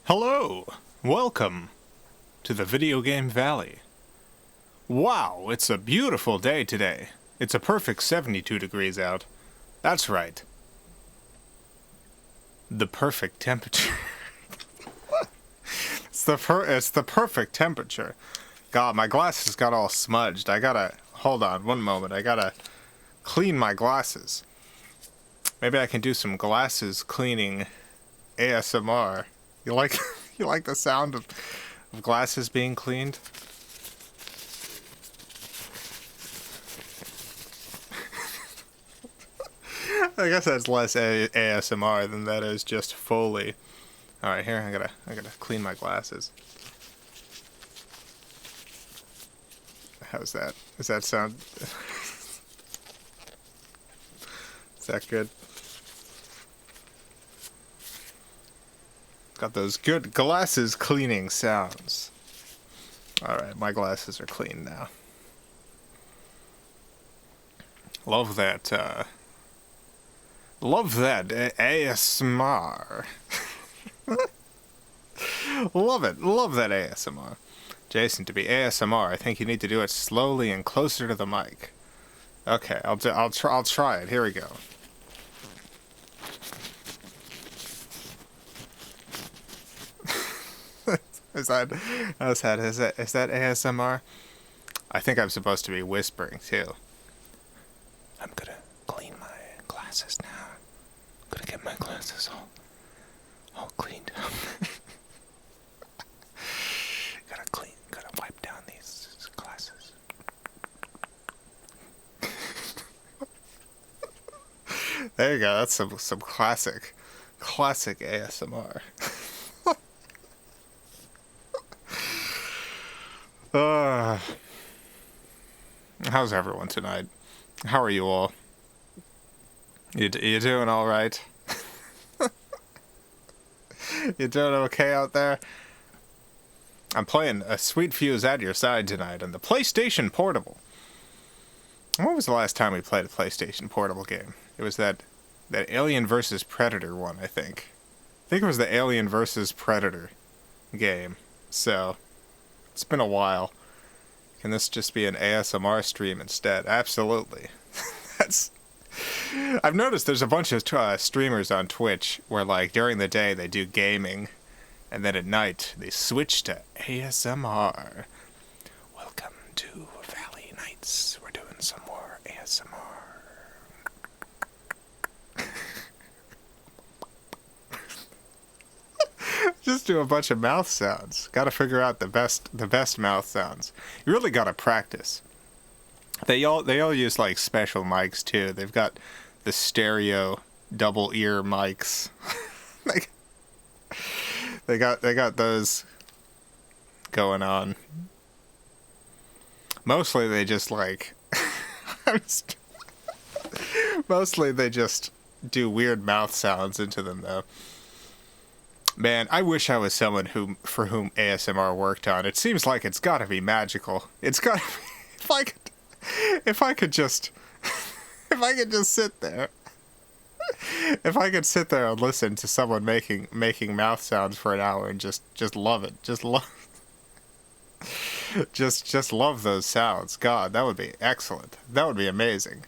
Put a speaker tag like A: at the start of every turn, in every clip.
A: Hello! Welcome to the Video Game Valley. Wow, it's a beautiful day today. It's a perfect 72 degrees out. That's right. The perfect temperature. It's the perfect temperature. God, my glasses got all smudged. Hold on one moment. I gotta clean my glasses. Maybe I can do some glasses cleaning ASMR. You like the sound of glasses being cleaned? I guess that's less ASMR than that is just Foley. All right, here I gotta clean my glasses. How's that? Does that sound? Is that good? Got those good glasses cleaning sounds. Alright, my glasses are clean now. Love that ASMR. Love it. Love that ASMR. Jason, to be ASMR, I think you need to do it slowly and closer to the mic. Okay, I'll try it. Here we go. Is that ASMR? I think I'm supposed to be whispering too. I'm gonna clean my glasses now. I'm gonna get my glasses all cleaned up. Gotta wipe down these glasses. There you go. That's some classic ASMR. How's everyone tonight? How are you all? You doing all right? You doing okay out there? I'm playing a Sweet Fuse at your side tonight on the PlayStation Portable. When was the last time we played a PlayStation Portable game? It was that Alien vs. Predator one, I think. I think it was the Alien vs. Predator game. So, it's been a while. Can this just be an ASMR stream instead? Absolutely. I've noticed there's a bunch of streamers on Twitch where, like, during the day they do gaming, and then at night they switch to ASMR. Welcome to Valley Nights. We're doing some more ASMR. Just do a bunch of mouth sounds. Gotta figure out the best mouth sounds. You really gotta practice. They all use like special mics too. They've got the stereo double ear mics. they got those going on. Mostly they just like mostly they just do weird mouth sounds into them though. Man, I wish I was someone for whom ASMR worked on. It seems like it's gotta be magical. It's gotta be, if I could just sit there. If I could sit there and listen to someone making mouth sounds for an hour and just love it. Just love those sounds. God, that would be excellent. That would be amazing.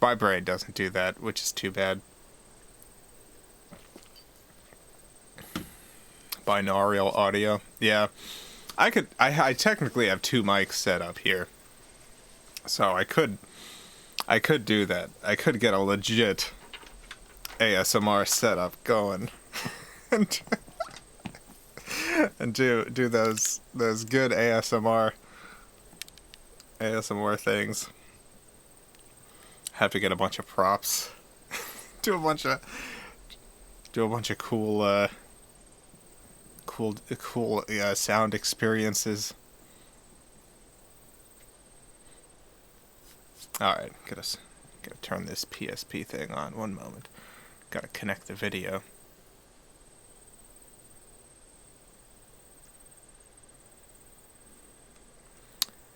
A: My brain doesn't do that, which is too bad. Binaural audio. Yeah. I technically have two mics set up here. So I could do that. I could get a legit ASMR setup going. and do those good ASMR things. Have to get a bunch of props. do a bunch of cool sound experiences. Alright, gotta turn this PSP thing on. One moment. Gotta connect the video.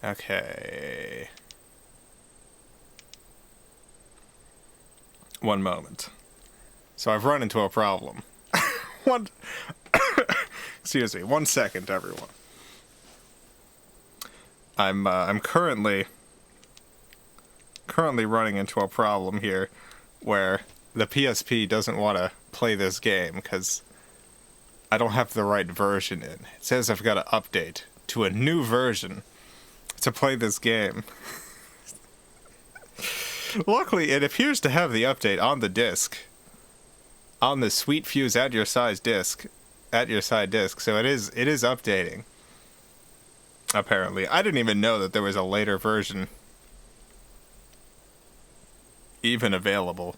A: Okay. One moment. So I've run into a problem. One, excuse me, 1 second, everyone. I'm currently running into a problem here where the PSP doesn't want to play this game because I don't have the right version in. It says I've got to update to a new version to play this game. Luckily, it appears to have the update on the disc, on the Sweet Fuse at your side disc, so it is updating. Apparently, I didn't even know that there was a later version even available.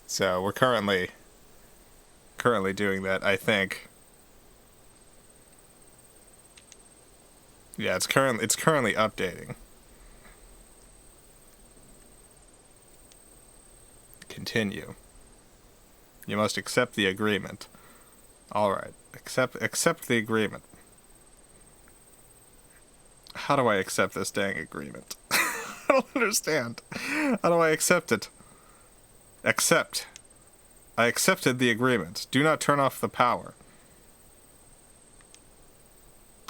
A: So we're currently doing that, I think. Yeah, it's currently updating. Continue. You must accept the agreement. All right, accept the agreement. How do I accept this dang agreement? I don't understand. How do I accept it? Accept. I accepted the agreement. Do not turn off the power.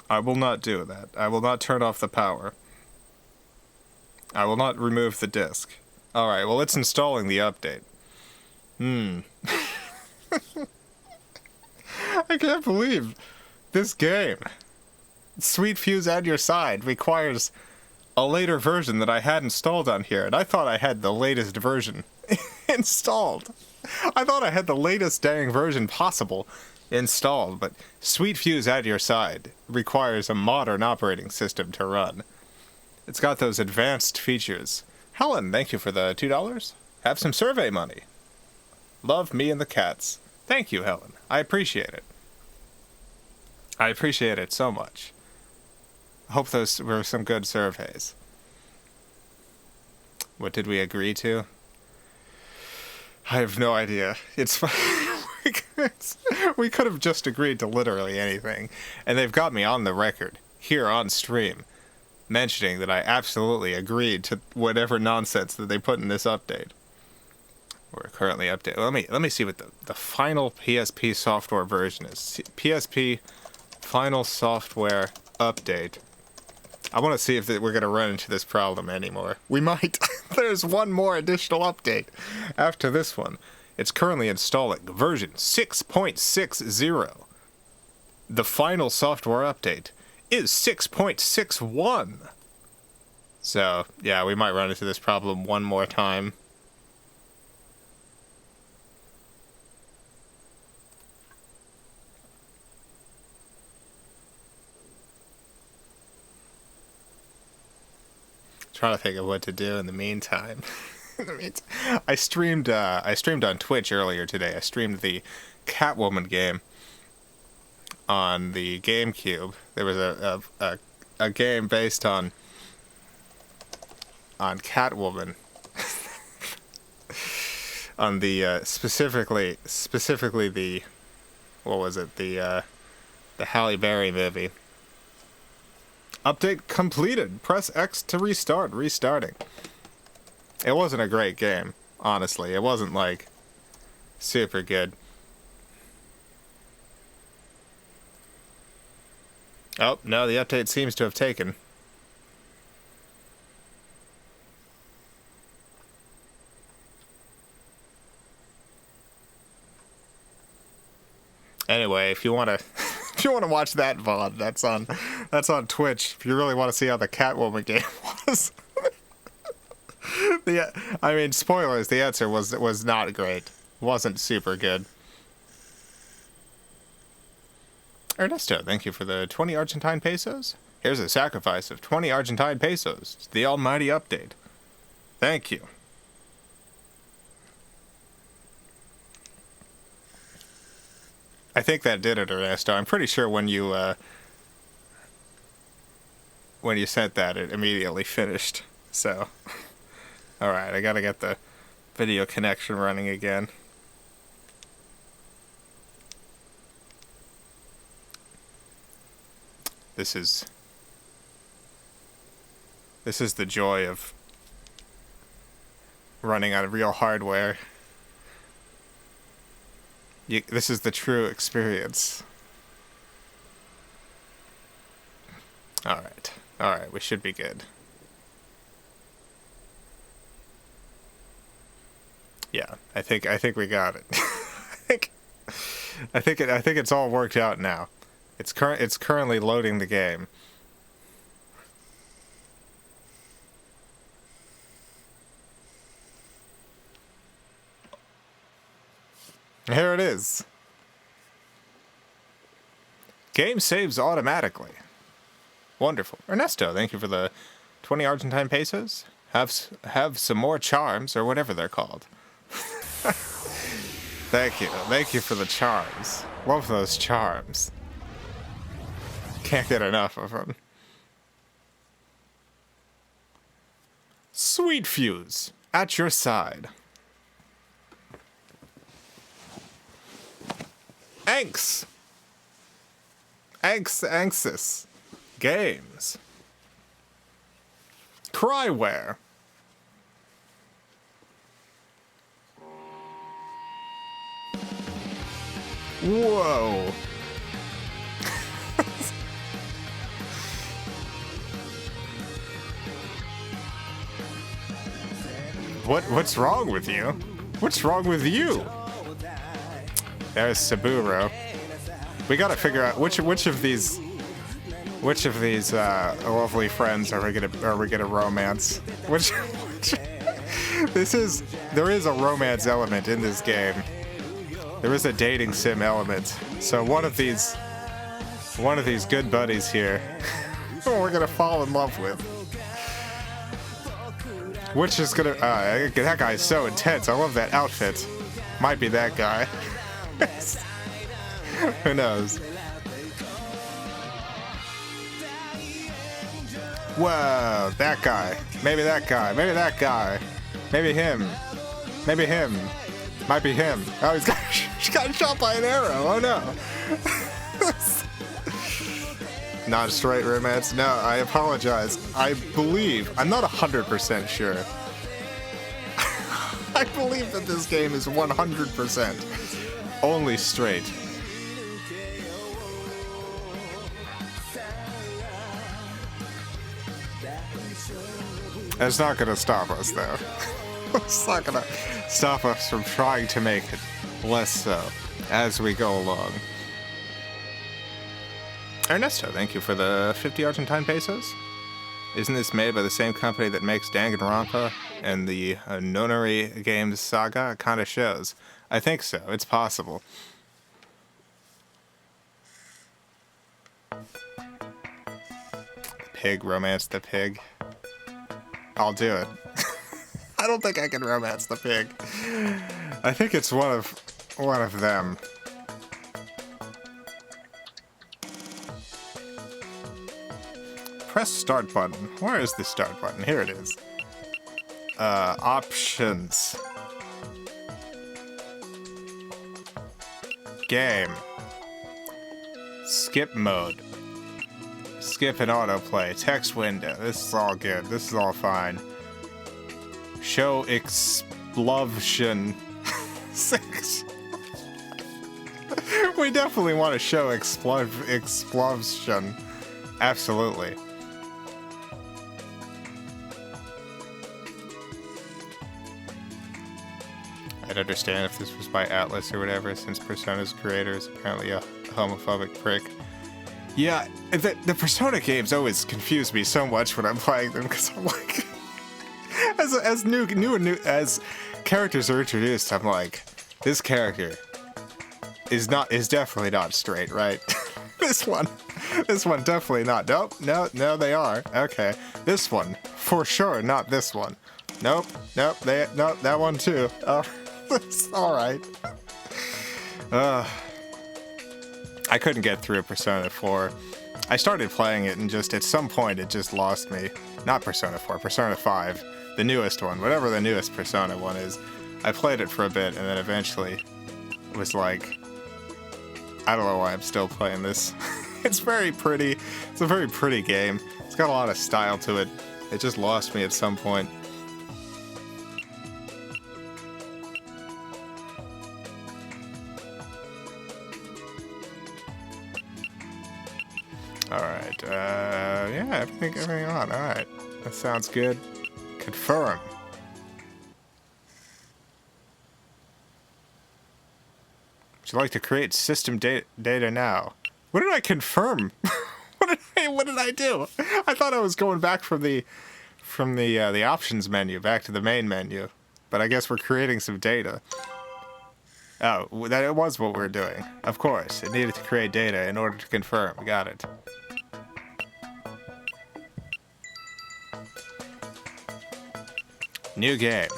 A: I will not do that. I will not turn off the power. I will not remove the disc. Alright, well, it's installing the update. I can't believe this game, Sweet Fuse at your side, requires a later version that I had installed on here, and I thought I had the latest version installed. I thought I had the latest dang version possible installed, but Sweet Fuse at your side requires a modern operating system to run. It's got those advanced features. Helen, thank you for the $2. Have some survey money. Love me and the cats. Thank you, Helen. I appreciate it. I appreciate it so much. I hope those were some good surveys. What did we agree to? I have no idea. It's we could have just agreed to literally anything, and they've got me on the record here on stream mentioning that I absolutely agreed to whatever nonsense that they put in this update. We're currently updating. Let me see what the final PSP software version is. PSP final software update. I want to see if we're going to run into this problem anymore. We might. There's one more additional update after this one. It's currently installing version 6.60. The final software update is 6.61. So, yeah, we might run into this problem one more time. Trying to think of what to do in the meantime. I streamed on Twitch earlier today. I streamed the Catwoman game on the GameCube. There was a game based on Catwoman. On the specifically the, what was it, the Halle Berry movie. Update completed. Press X to restart. Restarting. It wasn't a great game, honestly. It wasn't, like, super good. Oh, no, the update seems to have taken. Anyway, if you want to if you want to watch that VOD, that's on Twitch. If you really want to see how the Catwoman game was. I mean, spoilers, the answer was not great. Wasn't super good. Ernesto, thank you for the 20 Argentine pesos. Here's a sacrifice of 20 Argentine pesos. It's the almighty update. Thank you. I think that did it, Ernesto. I'm pretty sure when you sent that, it immediately finished. So, all right, I gotta get the video connection running again. This is the joy of running on real hardware. This is the true experience. Alright. Alright, we should be good. Yeah, I think we got it. I think it's all worked out now. It's currently loading the game. Here it is. Game saves automatically. Wonderful. Ernesto, thank you for the 20 Argentine pesos. Have some more charms, or whatever they're called. Thank you. Thank you for the charms. Love those charms. Can't get enough of them. Sweet Fuse, at your side. Anxis. Games. Cryware. Whoa. What's wrong with you? What's wrong with you? There's Saburo. We gotta figure out which of these lovely friends are we gonna romance? There is a romance element in this game. There is a dating sim element. So one of these good buddies here, we're gonna fall in love with. Which is gonna that guy is so intense. I love that outfit. Might be that guy. Who knows? Whoa, that guy. Maybe that guy. Maybe that guy. Maybe him. Maybe him. Might be him. Oh, he got shot by an arrow. Oh no. Not straight romance. No, I apologize. I believe, I'm not 100% sure. I believe that this game is 100% only straight. It's not gonna stop us, though. It's not gonna stop us from trying to make it less so as we go along. Ernesto, thank you for the 50 Argentine pesos. Isn't this made by the same company that makes Danganronpa and the Nonary Games saga? It kind of shows. I think so. It's possible. Pig, romance the pig. I'll do it. I don't think I can romance the pig. I think it's one of them. Press start button. Where is the start button? Here it is. Options. Game. Skip mode. Skip and autoplay. Text window. This is all good. This is all fine. Show explosion. 6. We definitely want to show explosion. Absolutely. I'd understand if this was by Atlas or whatever, since Persona's creator is apparently a homophobic prick. Yeah, the Persona games always confuse me so much when I'm playing them, because I'm like, as new as characters are introduced, I'm like, this character is definitely not straight, right? This one definitely not. Nope, no, they are. Okay, this one for sure, not this one. Nope, that one too. Oh, it's all right. I couldn't get through Persona 4. I started playing it and just at some point it just lost me. Not Persona 4, Persona 5, the newest one, whatever the newest Persona one is. I played it for a bit and then eventually was like, I don't know why I'm still playing this. It's very pretty. It's a very pretty game. It's got a lot of style to it. It just lost me at some point. Yeah, everything on. Alright. That sounds good. Confirm. Would you like to create system data now? What did I confirm? What did I do? I thought I was going back from the options menu back to the main menu, but I guess we're creating some data. Oh, that was what we were doing. Of course, it needed to create data in order to confirm. Got it. New game.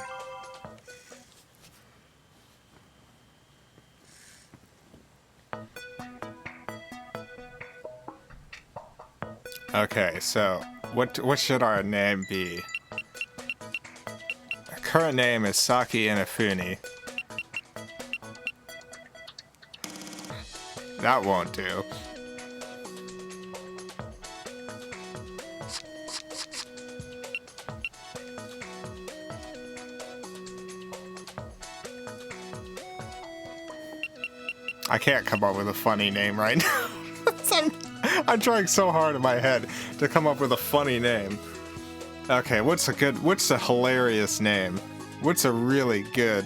A: Okay, so what should our name be? Our current name is Saki Inafune. That won't do. I can't come up with a funny name right now. I'm trying so hard in my head to come up with a funny name. Okay, what's a hilarious name? What's a really good?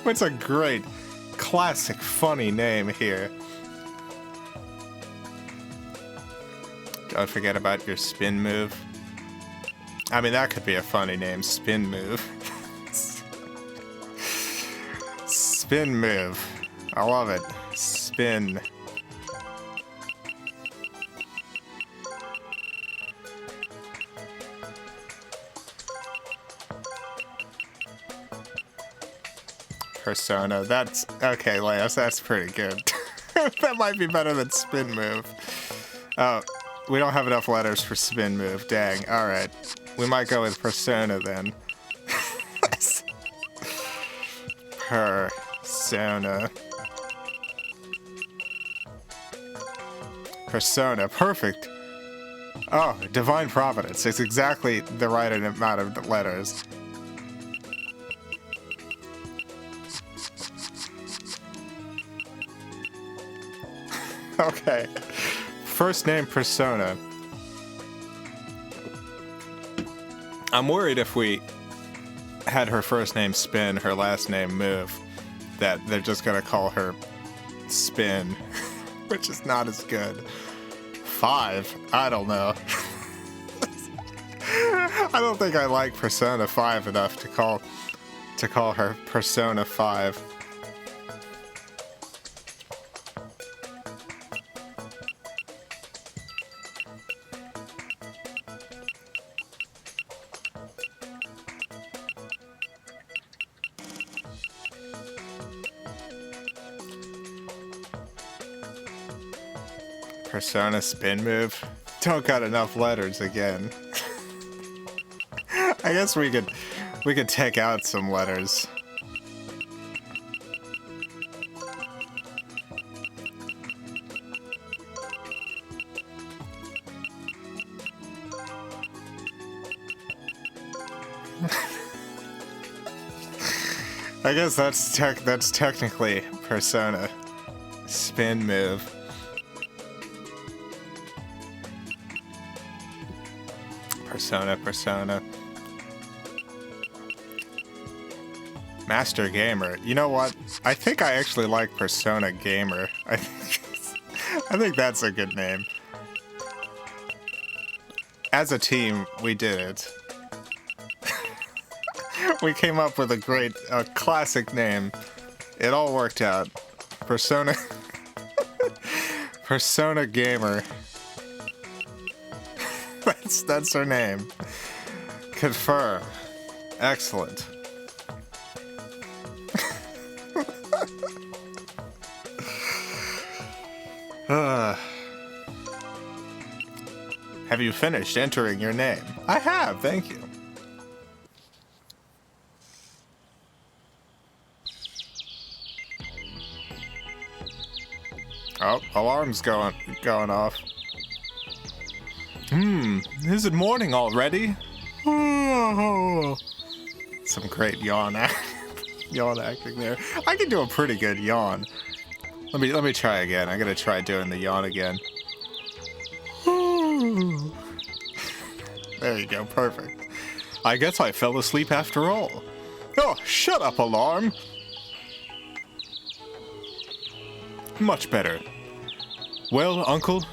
A: What's a great, classic, funny name here? Don't forget about your spin move. I mean, that could be a funny name, spin move. Spin move. I love it. Spin. Persona. That's okay, Leos. That's pretty good. That might be better than spin move. Oh, we don't have enough letters for spin move. Dang. All right, we might go with persona then. Persona. Persona. Perfect. Oh, divine providence. It's exactly the right amount of letters. Okay. First name Persona. I'm worried if we had her first name Spin, her last name Move, that they're just gonna call her Spin, which is not as good. 5? I don't know. I don't think I like Persona 5 enough to call her Persona 5. Persona spin move. Don't got enough letters again. I guess we could take out some letters. I guess that's technically Persona spin move. Persona. Master Gamer. You know what? I think I actually like Persona Gamer. I think that's a good name. As a team, we did it. We came up with a classic name. It all worked out. Persona Gamer. That's her name. Confirm. Excellent. Have you finished entering your name? I have, thank you. Oh, alarm's going off. Is it morning already? Oh, some great yawn acting there. I can do a pretty good yawn. Let me try again. I'm gonna try doing the yawn again. There you go, perfect. I guess I fell asleep after all. Oh, shut up, alarm! Much better. Well, Uncle,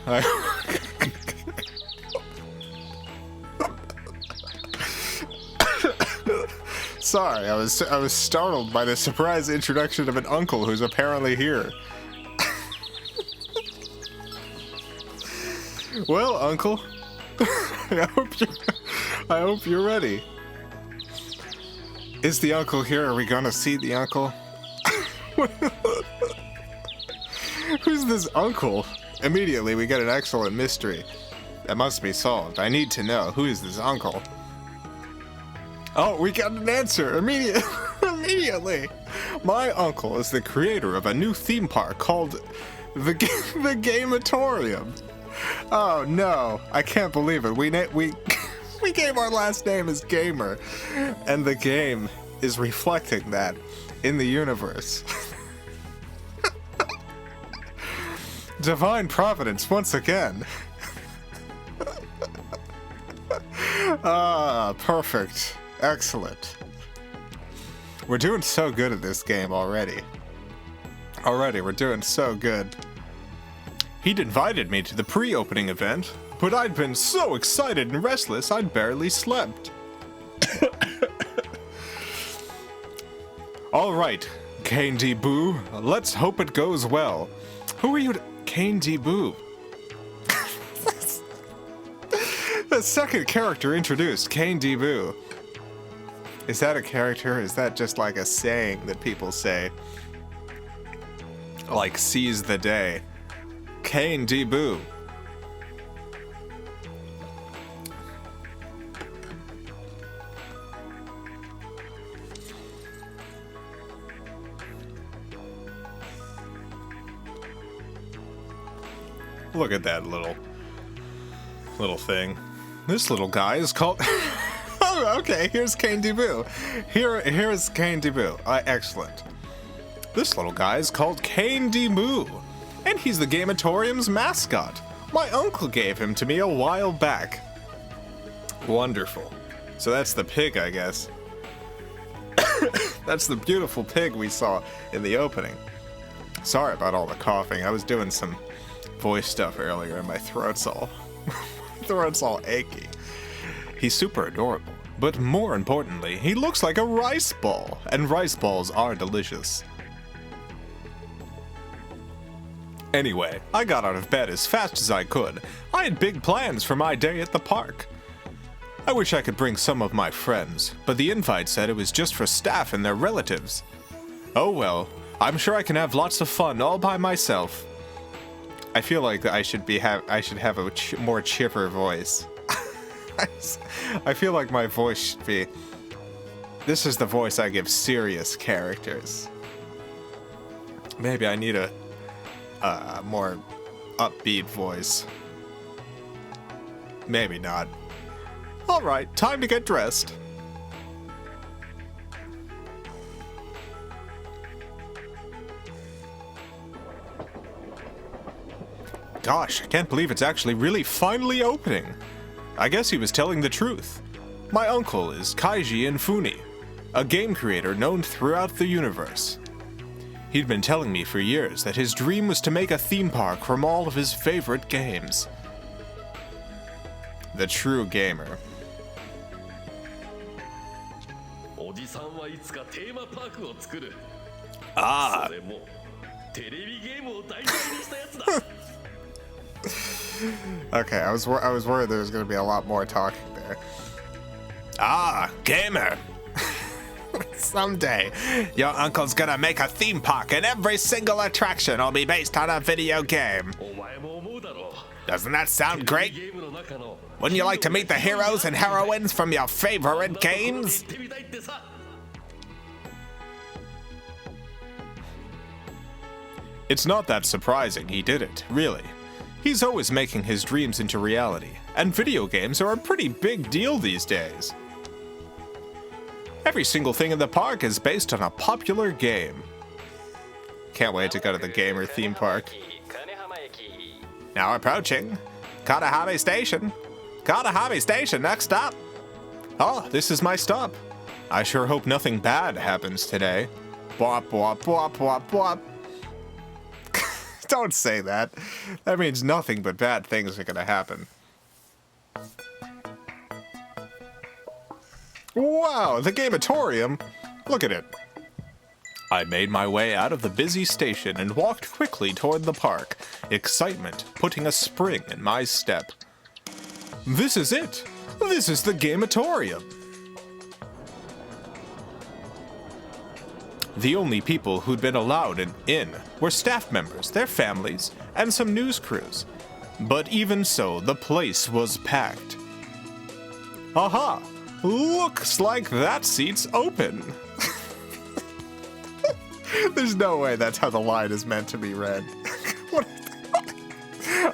A: Sorry, I was startled by the surprise introduction of an uncle who's apparently here. Well, Uncle, I hope you're ready. Is the uncle here? Are we gonna see the uncle? Who's this uncle? Immediately, we get an excellent mystery that must be solved. I need to know, who is this uncle? Oh, we got an answer immediately. My uncle is the creator of a new theme park called the Gameatorium. Oh no, I can't believe it. We gave our last name as Gamer, and the game is reflecting that in the universe. Divine Providence once again. Ah, perfect. Excellent. We're doing so good at this game already. We're doing so good. He'd invited me to the pre-opening event, but I'd been so excited and restless I'd barely slept. All right, Kane D. Boo, let's hope it goes well. Who are you to... Kane D. Boo? The second character introduced, Kane D. Boo. Is that a character? Is that just like a saying that people say? Like, seize the day. Kane D. Boo. Look at that little thing. This little guy is called... Oh, okay, here's Kane D. Boo. Here's Kane D. Boo. Excellent. This little guy is called Kane D. Boo, and he's the Gameatorium's mascot. My uncle gave him to me a while back. Wonderful. So that's the pig, I guess. That's the beautiful pig we saw in the opening. Sorry about all the coughing. I was doing some voice stuff earlier and my throat's all achy. He's super adorable, but more importantly, he looks like a rice ball, and rice balls are delicious. Anyway, I got out of bed as fast as I could. I had big plans for my day at the park. I wish I could bring some of my friends, but the invite said it was just for staff and their relatives. Oh well, I'm sure I can have lots of fun all by myself. I feel like I should have a more chipper voice. I feel like my voice should be... This is the voice I give serious characters. Maybe I need a more upbeat voice. Maybe not. Alright, time to get dressed. Gosh, I can't believe it's actually really finally opening. I guess he was telling the truth. My uncle is Kaiji Infuni, a game creator known throughout the universe. He'd been telling me for years that his dream was to make a theme park from all of his favorite games. The true gamer. Ah. Okay, I was worried there was going to be a lot more talking there. Ah, gamer. Someday, your uncle's gonna make a theme park and every single attraction will be based on a video game. Doesn't that sound great? Wouldn't you like to meet the heroes and heroines from your favorite games? It's not that surprising he did it, really. He's always making his dreams into reality, and video games are a pretty big deal these days. Every single thing in the park is based on a popular game. Can't wait to go to the gamer theme park. Now approaching. Kanahame Station. Kanahame Station, next stop. Oh, this is my stop. I sure hope nothing bad happens today. Bwop, bwop, bwop, bwop, bwop. Don't say that. That means nothing but bad things are gonna happen. Wow, the Gamatorium. Look at it. I made my way out of the busy station and walked quickly toward the park, excitement putting a spring in my step. This is it. This is the Gamatorium. The only people who'd been allowed in were staff members, their families, and some news crews. But even so, the place was packed. Aha! Looks like that seat's open. There's no way that's how the line is meant to be read.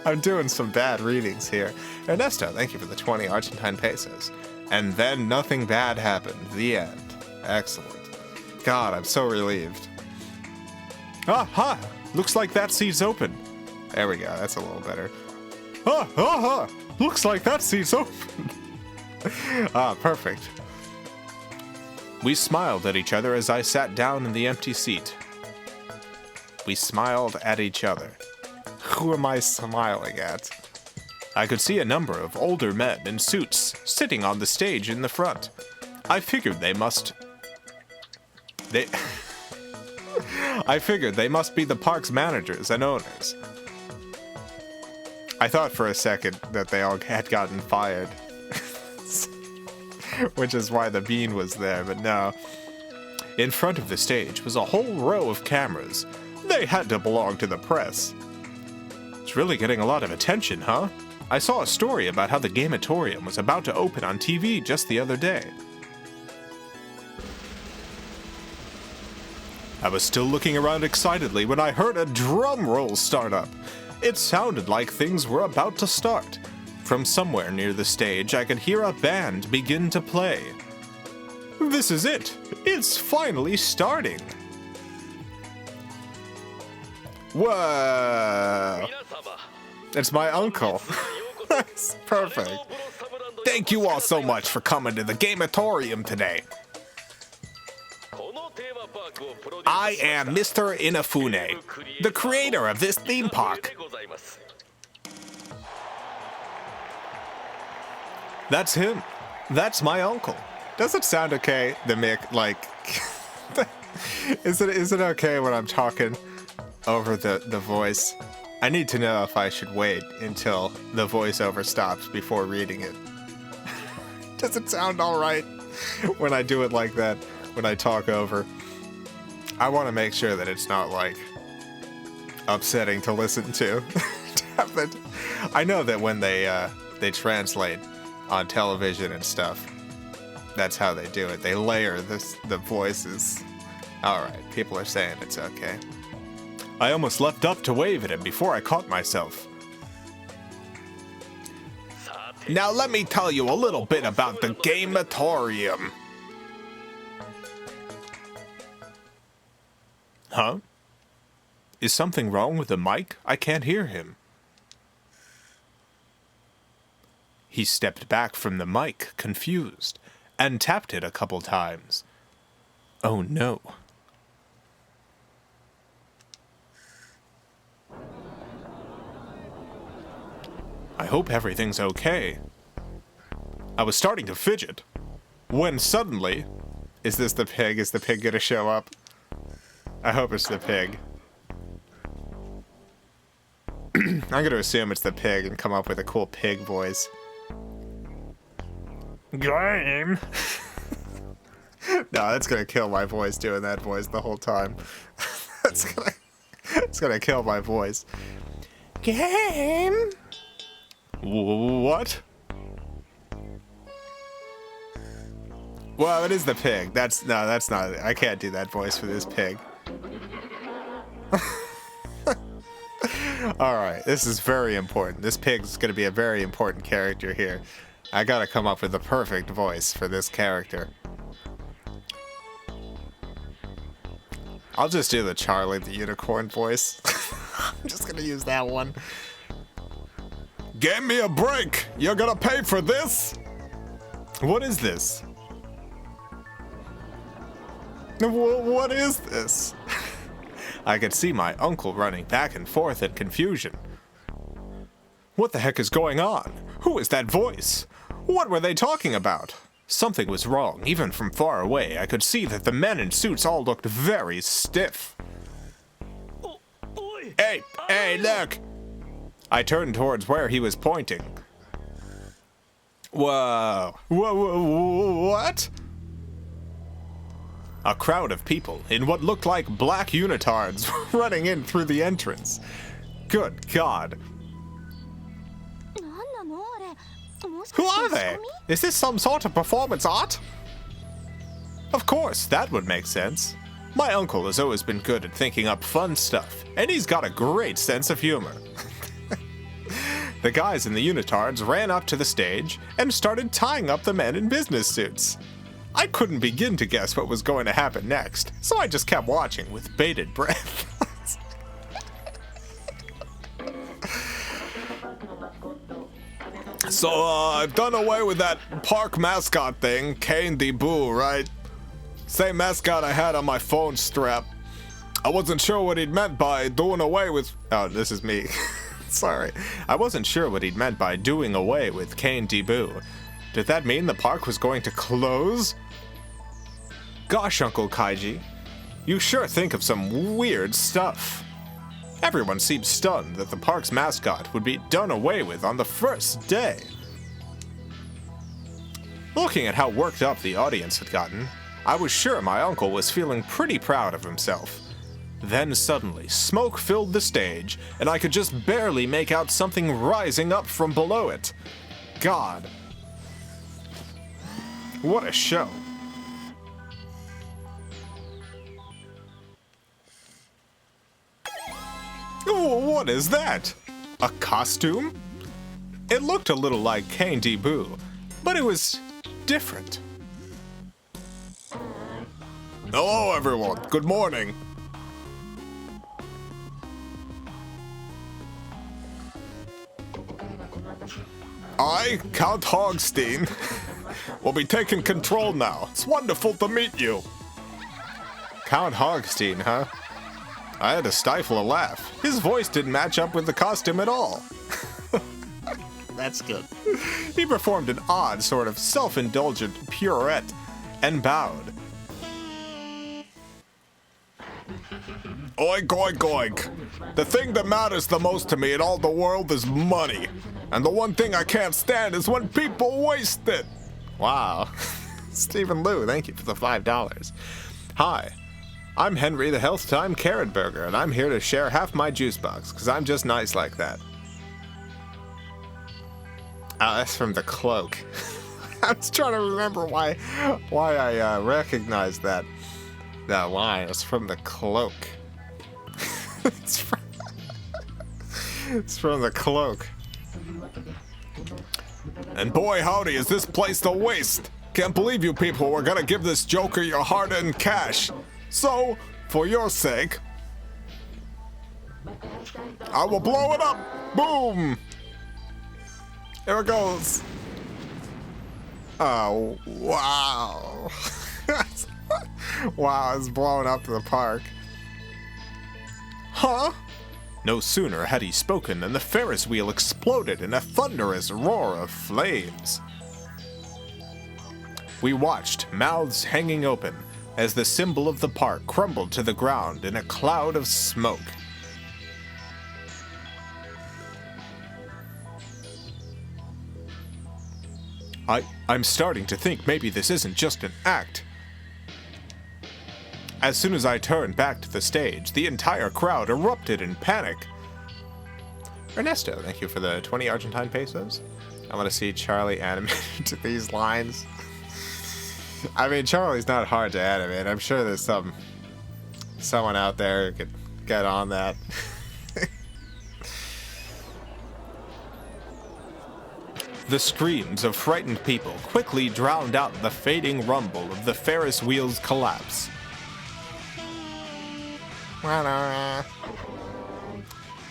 A: I'm doing some bad readings here. Ernesto, thank you for the 20 Argentine pesos. And then nothing bad happened. The end. Excellent. God, I'm so relieved. Aha! Looks like that seat's open. There we go. That's a little better. Looks like that seat's open. Perfect. We smiled at each other as I sat down in the empty seat. We smiled at each other. Who am I smiling at? I could see a number of older men in suits sitting on the stage in the front. I figured they must be the park's managers and owners. I thought for a second that they all had gotten fired. Which is why the bean was there, but no. In front of the stage was a whole row of cameras. They had to belong to the press. It's really getting a lot of attention, huh? I saw a story about how the Gamatorium was about to open on TV just the other day. I was still looking around excitedly when I heard a drum roll start up. It sounded like things were about to start. From somewhere near the stage, I could hear a band begin to play. This is it! It's finally starting! Whoa! It's my uncle. That's perfect. Thank you all so much for coming to the Gamatorium today. I am Mr. Inafune, the creator of this theme park. That's him. That's my uncle. Does it sound okay, the Mick, like... is it okay when I'm talking over the voice? I need to know if I should wait until the voiceover stops before reading it. Does it sound alright when I do it like that, when I talk over? I want to make sure that it's not, like, upsetting to listen to. But I know that when they translate on television and stuff, that's how they do it. They layer the voices. Alright, people are saying it's okay. I almost leapt up to wave at him before I caught myself. Now let me tell you a little bit about the Gamatorium. Huh? Is something wrong with the mic? I can't hear him. He stepped back from the mic, confused, and tapped it a couple times. Oh no. I hope everything's okay. I was starting to fidget, when suddenly... Is this the pig? Is the pig gonna show up? I hope it's the pig. I'm gonna assume it's the pig and come up with a cool pig voice. Game! No, that's gonna kill my voice doing that voice the whole time. It's gonna kill my voice. Game! What? Well, it is the pig. That's not. I can't do that voice for this pig. Alright, this is very important. This pig's gonna be a very important character here. I gotta come up with the perfect voice for this character. I'll just do the Charlie the Unicorn voice. I'm just gonna use that one. Give me a break! You're gonna pay for this? What is this? What is this? I could see my uncle running back and forth in confusion. What the heck is going on? Who is that voice? What were they talking about? Something was wrong. Even from far away, I could see that the men in suits all looked very stiff. Hey, look! I turned towards where he was pointing. Whoa. What? A crowd of people in what looked like black unitards running in through the entrance. Good God. Who are they? Is this some sort of performance art? Of course, that would make sense. My uncle has always been good at thinking up fun stuff, and he's got a great sense of humor. The guys in the unitards ran up to the stage and started tying up the men in business suits. I couldn't begin to guess what was going to happen next, so I just kept watching with bated breath. So, I've done away with that park mascot thing, Kane the Boo, right? Same mascot I had on my phone strap. I wasn't sure what he'd meant by doing away with... Oh, this is me. Sorry. I wasn't sure what he'd meant by doing away with Kane the Boo. Did that mean the park was going to close? Gosh, Uncle Kaiji. You sure think of some weird stuff. Everyone seemed stunned that the park's mascot would be done away with on the first day. Looking at how worked up the audience had gotten, I was sure my uncle was feeling pretty proud of himself. Then suddenly, smoke filled the stage, and I could just barely make out something rising up from below it. God. What a show. What is that? A costume? It looked a little like Kane the Boo, but it was different. Hello, everyone. Good morning. I, Count Hogstein, will be taking control now. It's wonderful to meet you. Count Hogstein, huh? I had to stifle a laugh. His voice didn't match up with the costume at all. That's good. He performed an odd sort of self-indulgent pirouette and bowed. Oink, oink, oink. The thing that matters the most to me in all the world is money. And the one thing I can't stand is when people waste it. Wow. Stephen Liu, thank you for the $5. Hi. I'm Henry the Health Time Carrot Burger, and I'm here to share half my juice box, because I'm just nice like that. Oh, that's from The Cloak. I was trying to remember why I recognized that line. It's from The Cloak. It's from The Cloak. And boy howdy, is this place the waste! Can't believe you people were gonna give this joker your hard-earned cash. So, for your sake, I will blow it up! Boom! Here it goes. Oh, wow. Wow, it's blowing up to the park. Huh? No sooner had he spoken than the Ferris wheel exploded in a thunderous roar of flames. We watched, mouths hanging open, as the symbol of the park crumbled to the ground in a cloud of smoke. I'm starting to think maybe this isn't just an act. As soon as I turned back to the stage, the entire crowd erupted in panic. Ernesto, thank you for the 20 Argentine pesos. I want to see Charlie animated to these lines. I mean, Charlie's not hard to animate. I'm sure there's someone out there who could get on that. The screams of frightened people quickly drowned out the fading rumble of the Ferris wheel's collapse.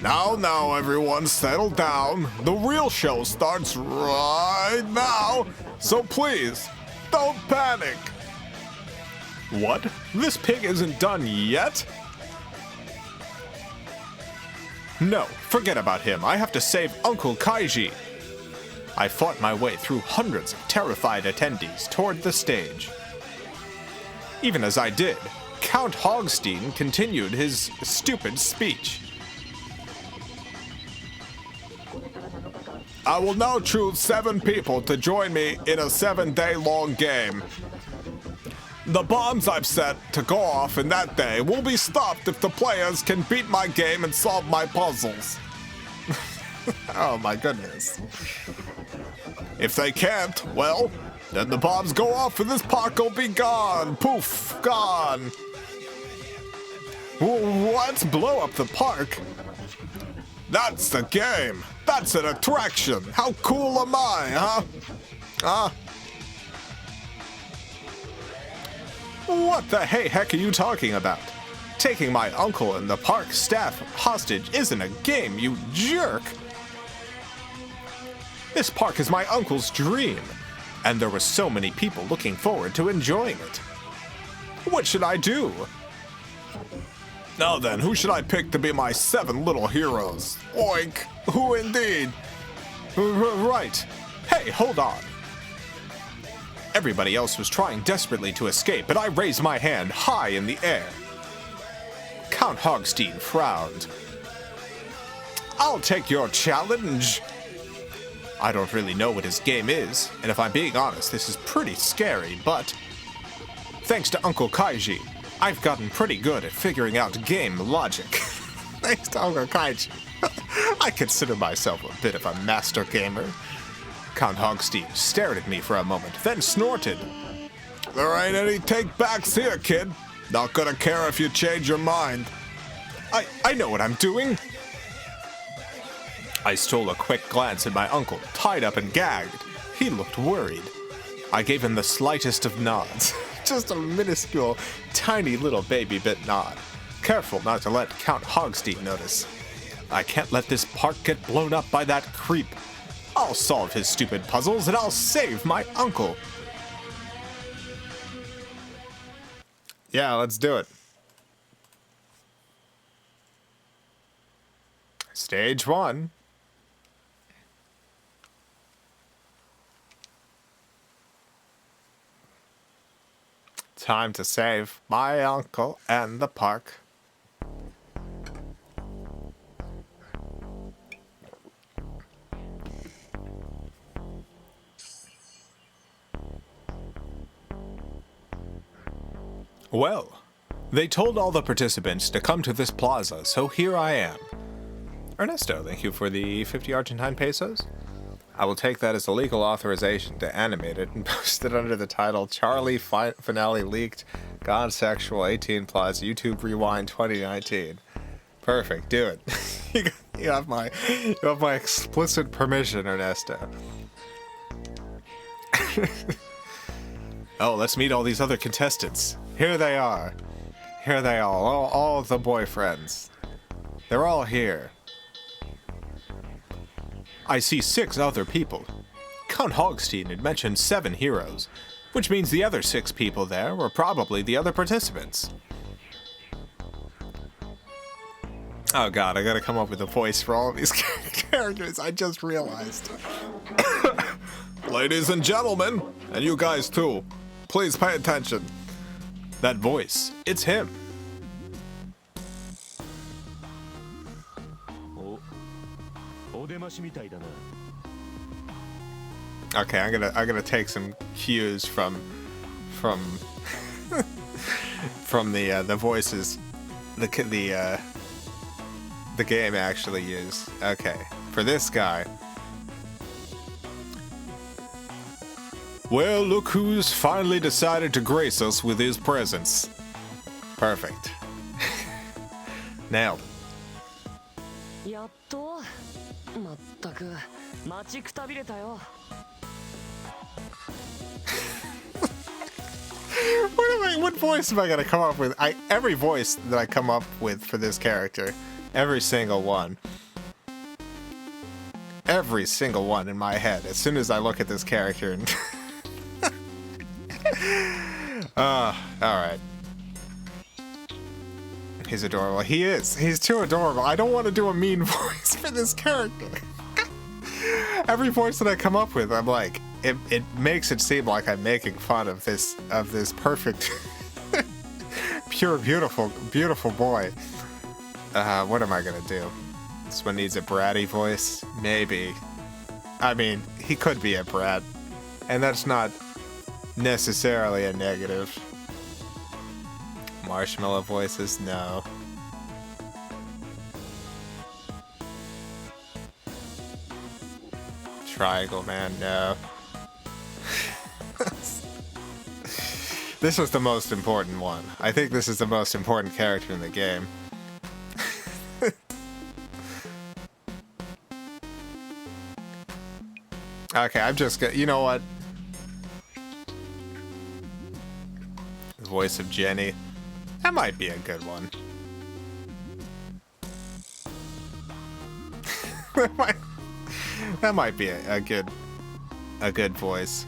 A: Now, everyone, settle down. The real show starts right now, so please, don't panic. What? This pig isn't done yet? No, forget about him. I have to save Uncle Kaiji. I fought my way through hundreds of terrified attendees toward the stage. Even as I did, Count Hogstein continued his stupid speech. I will now choose 7 people to join me in a 7-day-long game. The bombs I've set to go off in that day will be stopped if the players can beat my game and solve my puzzles. Oh my goodness. If they can't, well, then the bombs go off and this park will be gone. Poof, gone. Let's blow up the park. That's the game. That's an attraction. How cool am I, huh? What the heck are you talking about? Taking my uncle and the park staff hostage isn't a game, you jerk. This park is my uncle's dream, and there were so many people looking forward to enjoying it. What should I do? Now then, who should I pick to be my 7 little heroes? Oink! Who indeed? Right. Hey, hold on. Everybody else was trying desperately to escape, but I raised my hand high in the air. Count Hogstein frowned. I'll take your challenge. I don't really know what his game is, and if I'm being honest, this is pretty scary, but thanks to Uncle Kaiji, I've gotten pretty good at figuring out game logic. Thanks to Uncle Kaiji. I consider myself a bit of a master gamer. Count Hogstein stared at me for a moment, then snorted. There ain't any take-backs here, kid. Not gonna care if you change your mind. I know what I'm doing. I stole a quick glance at my uncle, tied up and gagged. He looked worried. I gave him the slightest of nods. Just a minuscule, tiny little baby bit nod. Careful not to let Count Hogstein notice. I can't let this park get blown up by that creep. I'll solve his stupid puzzles and I'll save my uncle. Yeah, let's do it. Stage 1. Time to save my uncle and the park. Well, they told all the participants to come to this plaza, so here I am. Ernesto, thank you for the 50 Argentine pesos. I will take that as a legal authorization to animate it and post it under the title Charlie Finale Leaked, Gone Sexual 18 Plus YouTube Rewind 2019. Perfect, do it. you have my explicit permission, Ernesto. Oh, let's meet all these other contestants. Here they are. Here they are, all of the boyfriends. They're all here. I see 6 other people. Count Hogstein had mentioned 7 heroes, which means the other 6 people there were probably the other participants. Oh god, I gotta come up with a voice for all of these characters, I just realized. Ladies and gentlemen, and you guys too, please pay attention. That voice, it's him. Okay, I'm gonna take some cues from the voices the game actually used. Okay, for this guy. Well, look who's finally decided to grace us with his presence. Perfect. Nailed. what voice am I gonna come up with? Every voice that I come up with for this character, every single one. Every single one in my head, as soon as I look at this character and... alright. He's adorable. He is. He's too adorable. I don't want to do a mean voice for this character. Every voice that I come up with, I'm like, it makes it seem like I'm making fun of this perfect, pure, beautiful boy. What am I gonna do? This one needs a bratty voice? Maybe. I mean, he could be a brat. And that's not necessarily a negative. Marshmallow voices? No. Triangle Man? No. This was the most important one. I think this is the most important character in the game. Okay, I'm just gonna... You know what? The voice of Jenny. That might be a good one. That might be a good voice.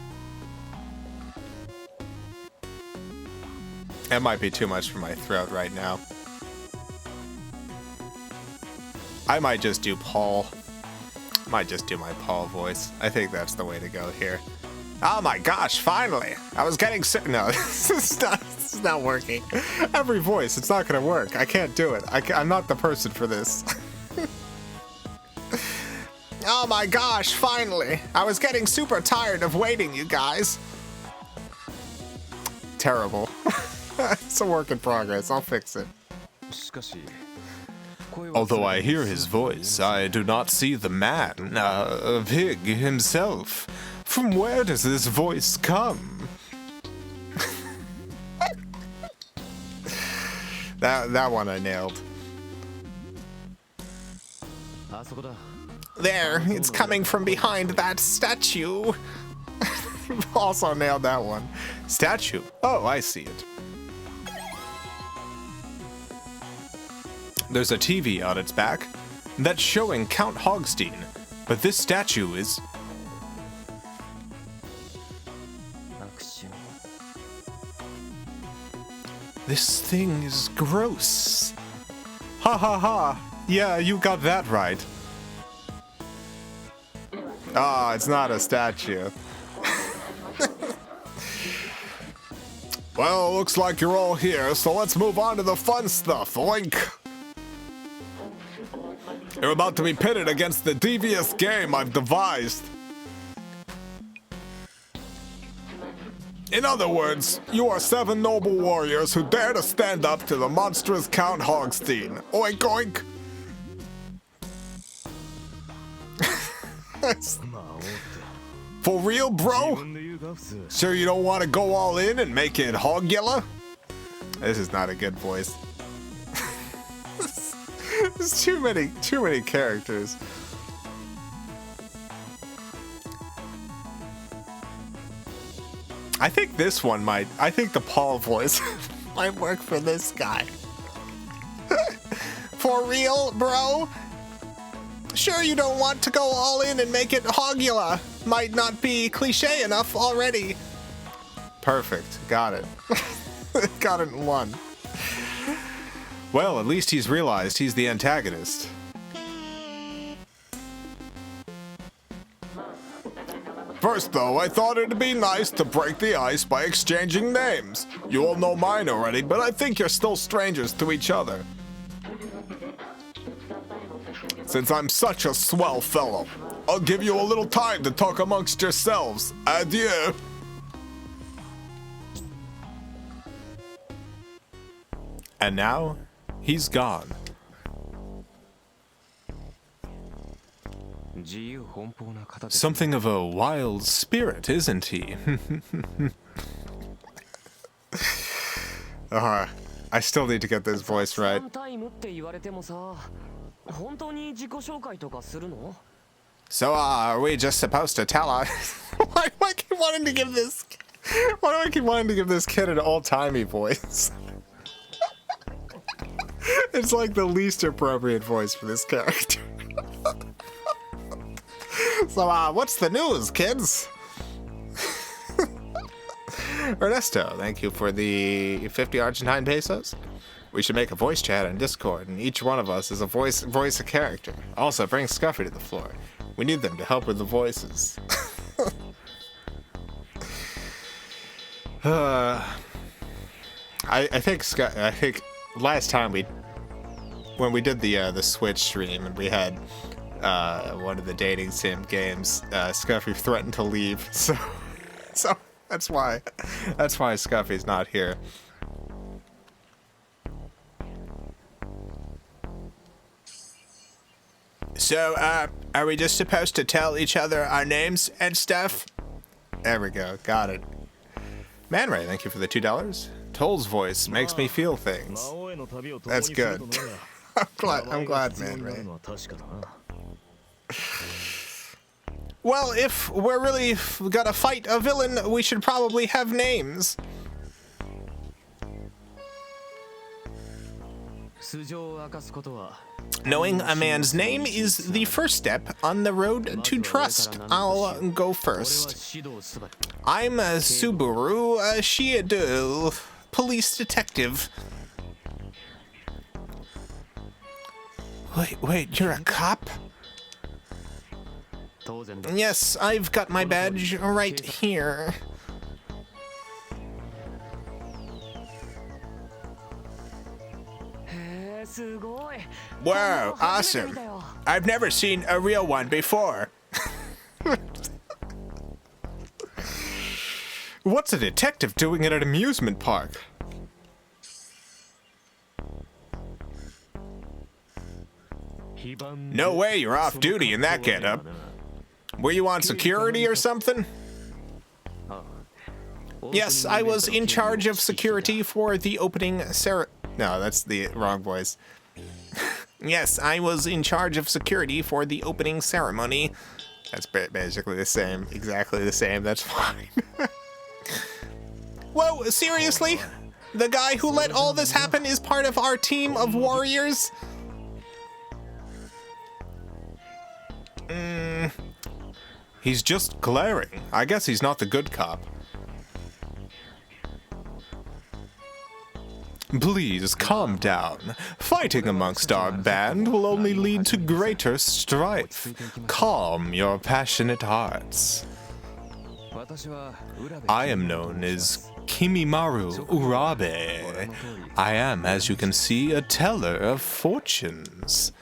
A: That might be too much for my throat right now. I might just do Paul. Might just do my Paul voice. I think that's the way to go here. Oh my gosh, finally! I was getting sick. No, this is not working. Every voice, it's not gonna work. I can't do it. I'm not the person for this. Oh my gosh, finally! I was getting super tired of waiting, you guys. Terrible. It's a work in progress. I'll fix it. Although I hear his voice, I do not see the man, Pig himself. From where does this voice come? That one I nailed. There, it's coming from behind that statue. Also nailed that one. Statue? Oh, I see it. There's a TV on its back that's showing Count Hogstein, but this statue is... This thing is gross. Ha ha ha. Yeah, you got that right. Ah, it's not a statue. Well, looks like you're all here, so let's move on to the fun stuff, oink. You're about to be pitted against the devious game I've devised. In other words, you are 7 noble warriors who dare to stand up to the monstrous Count Hogstein. Oink oink! For real, bro? Sure you don't want to go all in and make it Hogula? This is not a good voice. There's too many characters. I think this one might. I think the Paul voice might work for this guy. For real, bro? Sure you don't want to go all in and make it Hogula. Might not be cliche enough already. Perfect. Got it. Got it in one. Well, at least he's realized he's the antagonist. First, though, I thought it'd be nice to break the ice by exchanging names. You all know mine already, but I think you're still strangers to each other. Since I'm such a swell fellow, I'll give you a little time to talk amongst yourselves. Adieu. And now, he's gone. Something of a wild spirit, isn't he? I still need to get this voice right. So, are we just supposed to tell her? Why keep wanting to give this Why do I keep wanting to give this kid an old-timey voice? It's like the least appropriate voice for this character. So, what's the news, kids? Ernesto, thank you for the 50 Argentine pesos. We should make a voice chat on Discord, and each one of us is a voice a character. Also, bring Scuffy to the floor. We need them to help with the voices. I think last time when we did the Switch stream and we had one of the dating sim games, Scuffy threatened to leave, so that's why Scuffy's not here. So, are we just supposed to tell each other our names and stuff? There we go, got it. Man Ray, thank you for the $2. Toll's voice makes me feel things. That's good. I'm glad, Man Ray. Well, if we're really gonna fight a villain, we should probably have names. Knowing a man's name is the first step on the road to trust. I'll go first. I'm Subaru Shiado, police detective. Wait, you're a cop? Yes, I've got my badge right here. Wow, awesome. I've never seen a real one before. What's a detective doing at an amusement park? No way you're off duty in that getup. Were you on security or something? Yes, I was in charge of security for the opening No, that's the wrong voice. Yes, I was in charge of security for the opening ceremony. That's basically the same, exactly the same, that's fine. Whoa, seriously? The guy who let all this happen is part of our team of warriors? He's just glaring. I guess he's not the good cop. Please calm down. Fighting amongst our band will only lead to greater strife. Calm your passionate hearts. I am known as Kimimaru Urabe. I am, as you can see, a teller of fortunes.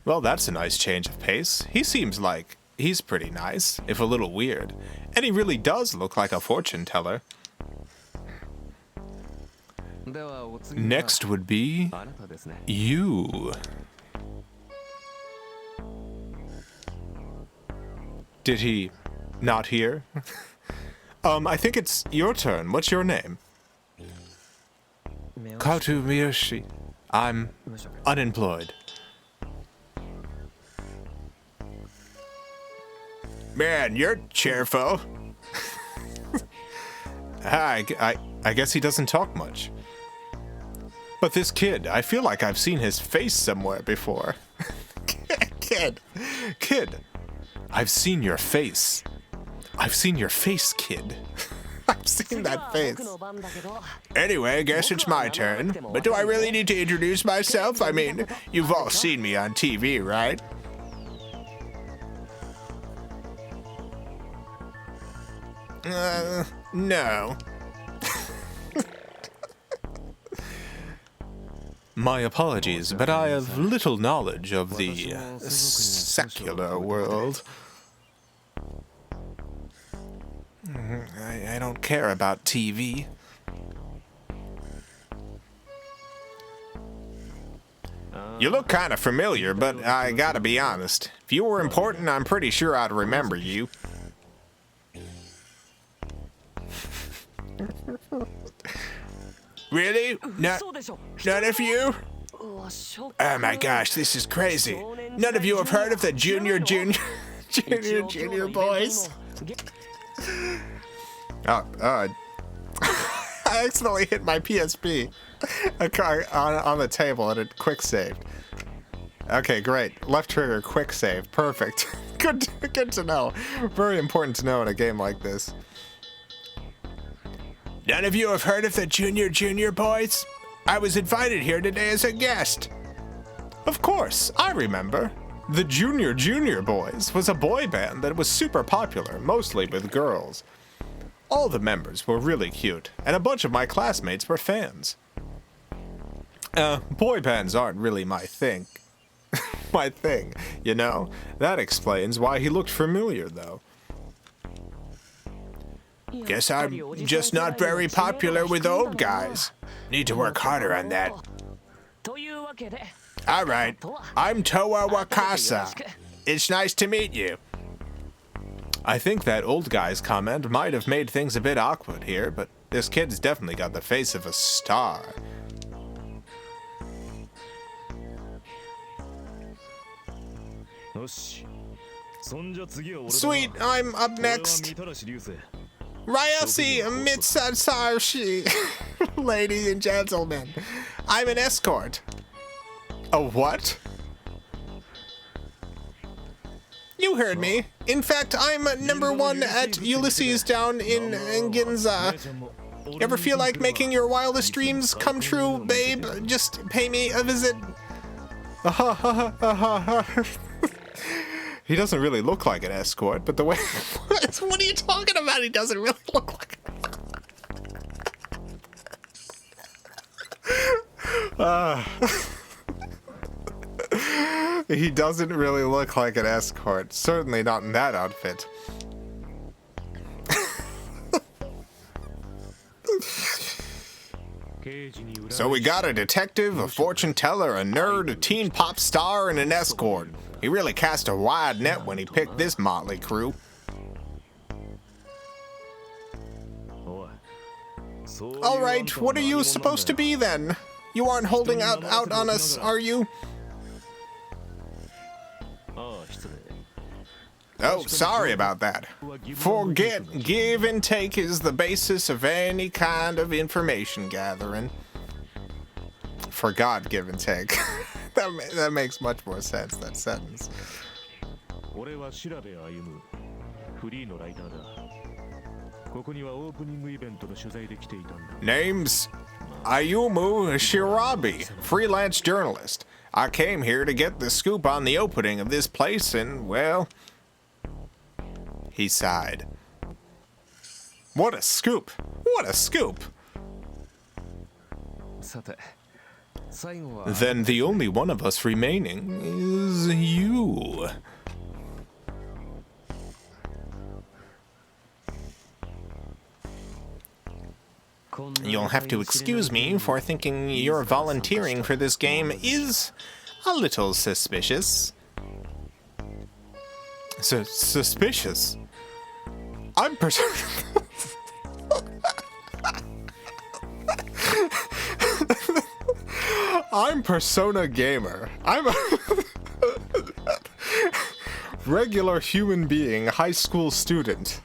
A: Well, that's a nice change of pace. He seems like he's pretty nice, if a little weird. And he really does look like a fortune teller. Next would be you. Did he not hear? I think it's your turn. What's your name? Kautu Miyoshi. I'm unemployed. Man, you're cheerful. I guess he doesn't talk much. But this kid, I feel like I've seen his face somewhere before. Kid, I've seen your face. I've seen your face, kid. I've seen that face. Anyway, I guess it's my turn. But do I really need to introduce myself? I mean, you've all seen me on TV, right? No. My apologies, but I have little knowledge of the secular world. I don't care about TV. You look kind of familiar, but I gotta be honest. If you were important, I'm pretty sure I'd remember you. Really? None of you? Oh my gosh, this is crazy. None of you have heard of the Junior boys? Oh, I accidentally hit my PSP on the table and it quick saved. Okay, great. Left trigger, quick save. Perfect. Good to know. Very important to know in a game like this. None of you have heard of the Junior Boys? I was invited here today as a guest. Of course, I remember. The Junior Boys was a boy band that was super popular, mostly with girls. All the members were really cute, and a bunch of my classmates were fans. Boy bands aren't really my thing. My thing, you know? That explains why he looked familiar, though. Guess I'm just not very popular with old guys. Need to work harder on that. Alright, I'm Toa Wakasa. It's nice to meet you. I think that old guy's comment might have made things a bit awkward here, but this kid's definitely got the face of a star. Sweet, I'm up next. Ryoshi Mitsusashi. Ladies and gentlemen, I'm an escort. A what? You heard me. In fact, I'm #1 at Ulysses down in Ginza. Ever feel like making your wildest dreams come true, babe? Just pay me a visit. He doesn't really look like an escort, but the way... What are you talking about? He doesn't really look like... He doesn't really look like an escort. Certainly not in that outfit. So we got a detective, a fortune teller, a nerd, a teen pop star, and an escort. He really cast a wide net when he picked this motley crew. Alright, what are you supposed to be then? You aren't holding out on us, are you? Oh, sorry about that. Forget, give and take is the basis of any kind of information gathering. Forgot give and take. That makes much more sense, that sentence. Name's Ayumu Shirabi, freelance journalist. I came here to get the scoop on the opening of this place and, well... He sighed. What a scoop! What a scoop! Then the only one of us remaining is you. You'll have to excuse me for thinking your volunteering for this game is a little suspicious. Suspicious? I'm I'm Persona Gamer. I'm a regular human being, high school student.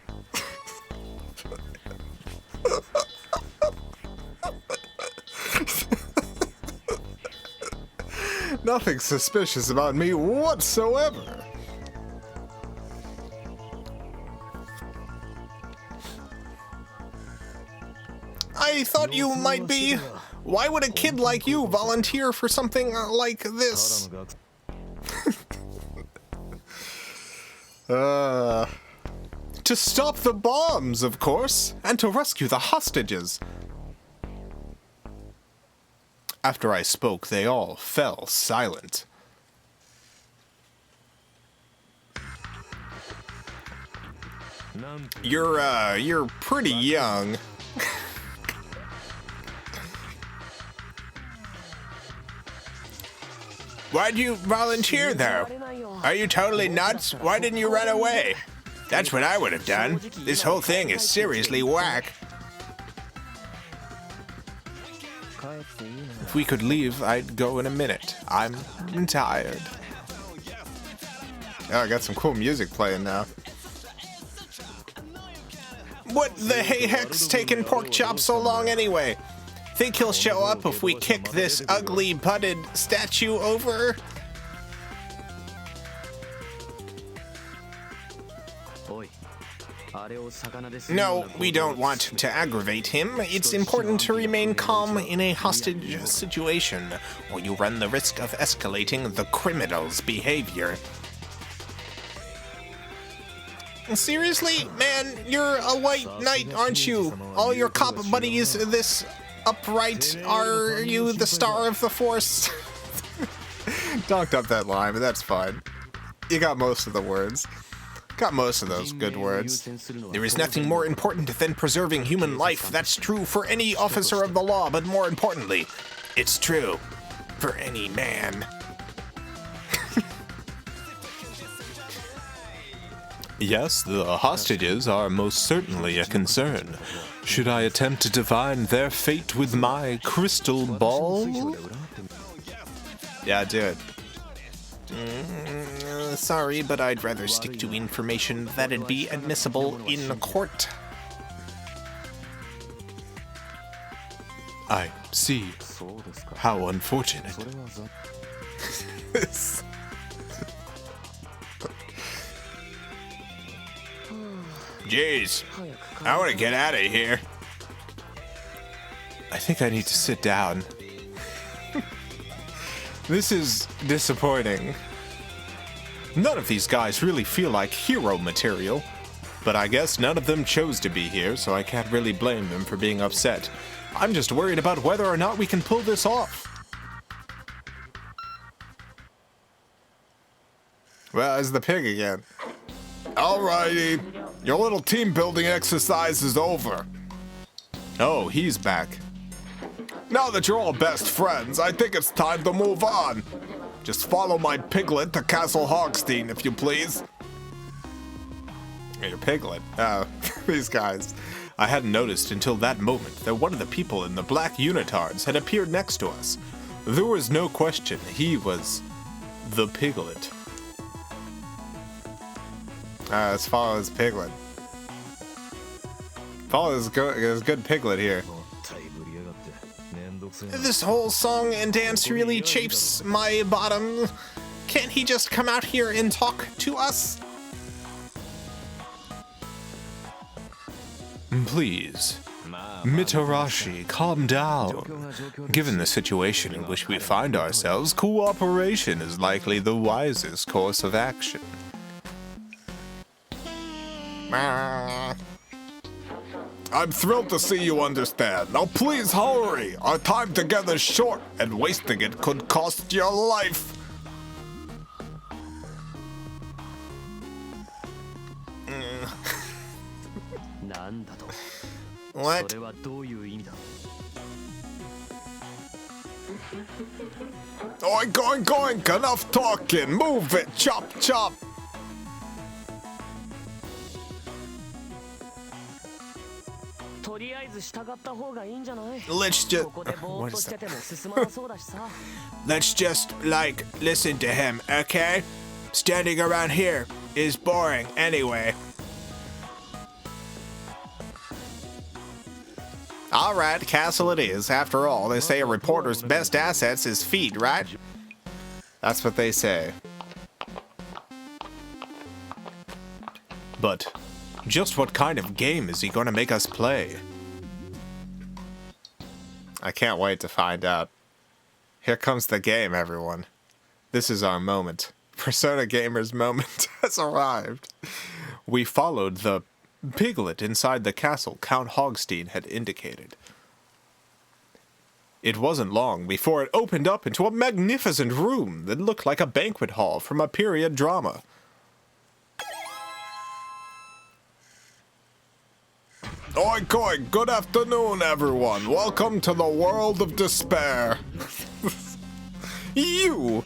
A: Nothing suspicious about me whatsoever. I thought you might be. Why would a kid like you volunteer for something like this? To stop the bombs, of course, and to rescue the hostages. After I spoke, they all fell silent. You're pretty young. Why'd you volunteer, though? Are you totally nuts? Why didn't you run away? That's what I would have done. This whole thing is seriously whack. If we could leave, I'd go in a minute. I'm tired. Oh, I got some cool music playing now. What the hey heck's taking pork chop so long anyway? Think he'll show up if we kick this ugly butted statue over? No, we don't want to aggravate him. It's important to remain calm in a hostage situation, or you run the risk of escalating the criminal's behavior. Seriously? Man, you're a white knight, aren't you? All your cop buddies this upright. Are you the star of the force? Donked up that line, but that's fine. You got most of the words. Got most of those good words. There is nothing more important than preserving human life. That's true for any officer of the law, but more importantly, it's true for any man. Yes, the hostages are most certainly a concern. Should I attempt to divine their fate with my crystal ball? Yeah, do it. Sorry, but I'd rather stick to information that'd be admissible in court. I see. How unfortunate. Jeez, I want to get out of here. I think I need to sit down. This is disappointing. None of these guys really feel like hero material, but I guess none of them chose to be here, so I can't really blame them for being upset. I'm just worried about whether or not we can pull this off. Well, it's the pig again. Alrighty, your little team building exercise is over. Oh, he's back. Now that you're all best friends, I think it's time to move on. Just follow my piglet to Castle Hogstein, if you please. Your piglet? Oh, these guys. I hadn't noticed until that moment that one of the people in the black unitards had appeared next to us. There was no question he was the piglet. Let's follow his piglet. Follow his good piglet here. This whole song and dance really chafes my bottom. Can't he just come out here and talk to us? Please, Mitarashi, calm down. Given the situation in which we find ourselves, cooperation is likely the wisest course of action. I'm thrilled to see you understand. Now please hurry. Our time together is short, and wasting it could cost your life. What? Oink, oink, enough talking. Move it, chop, chop. Let's just... What is that? Let's just, like, listen to him, okay? Standing around here is boring anyway. Alright, castle it is. After all, they say a reporter's best assets is feet, right? That's what they say. But just what kind of game is he going to make us play? I can't wait to find out. Here comes the game, everyone. This is our moment. Persona Gamer's moment has arrived. We followed the piglet inside the castle Count Hogstein had indicated. It wasn't long before it opened up into a magnificent room that looked like a banquet hall from a period drama. Oink oink, good afternoon everyone. Welcome to the world of despair. You!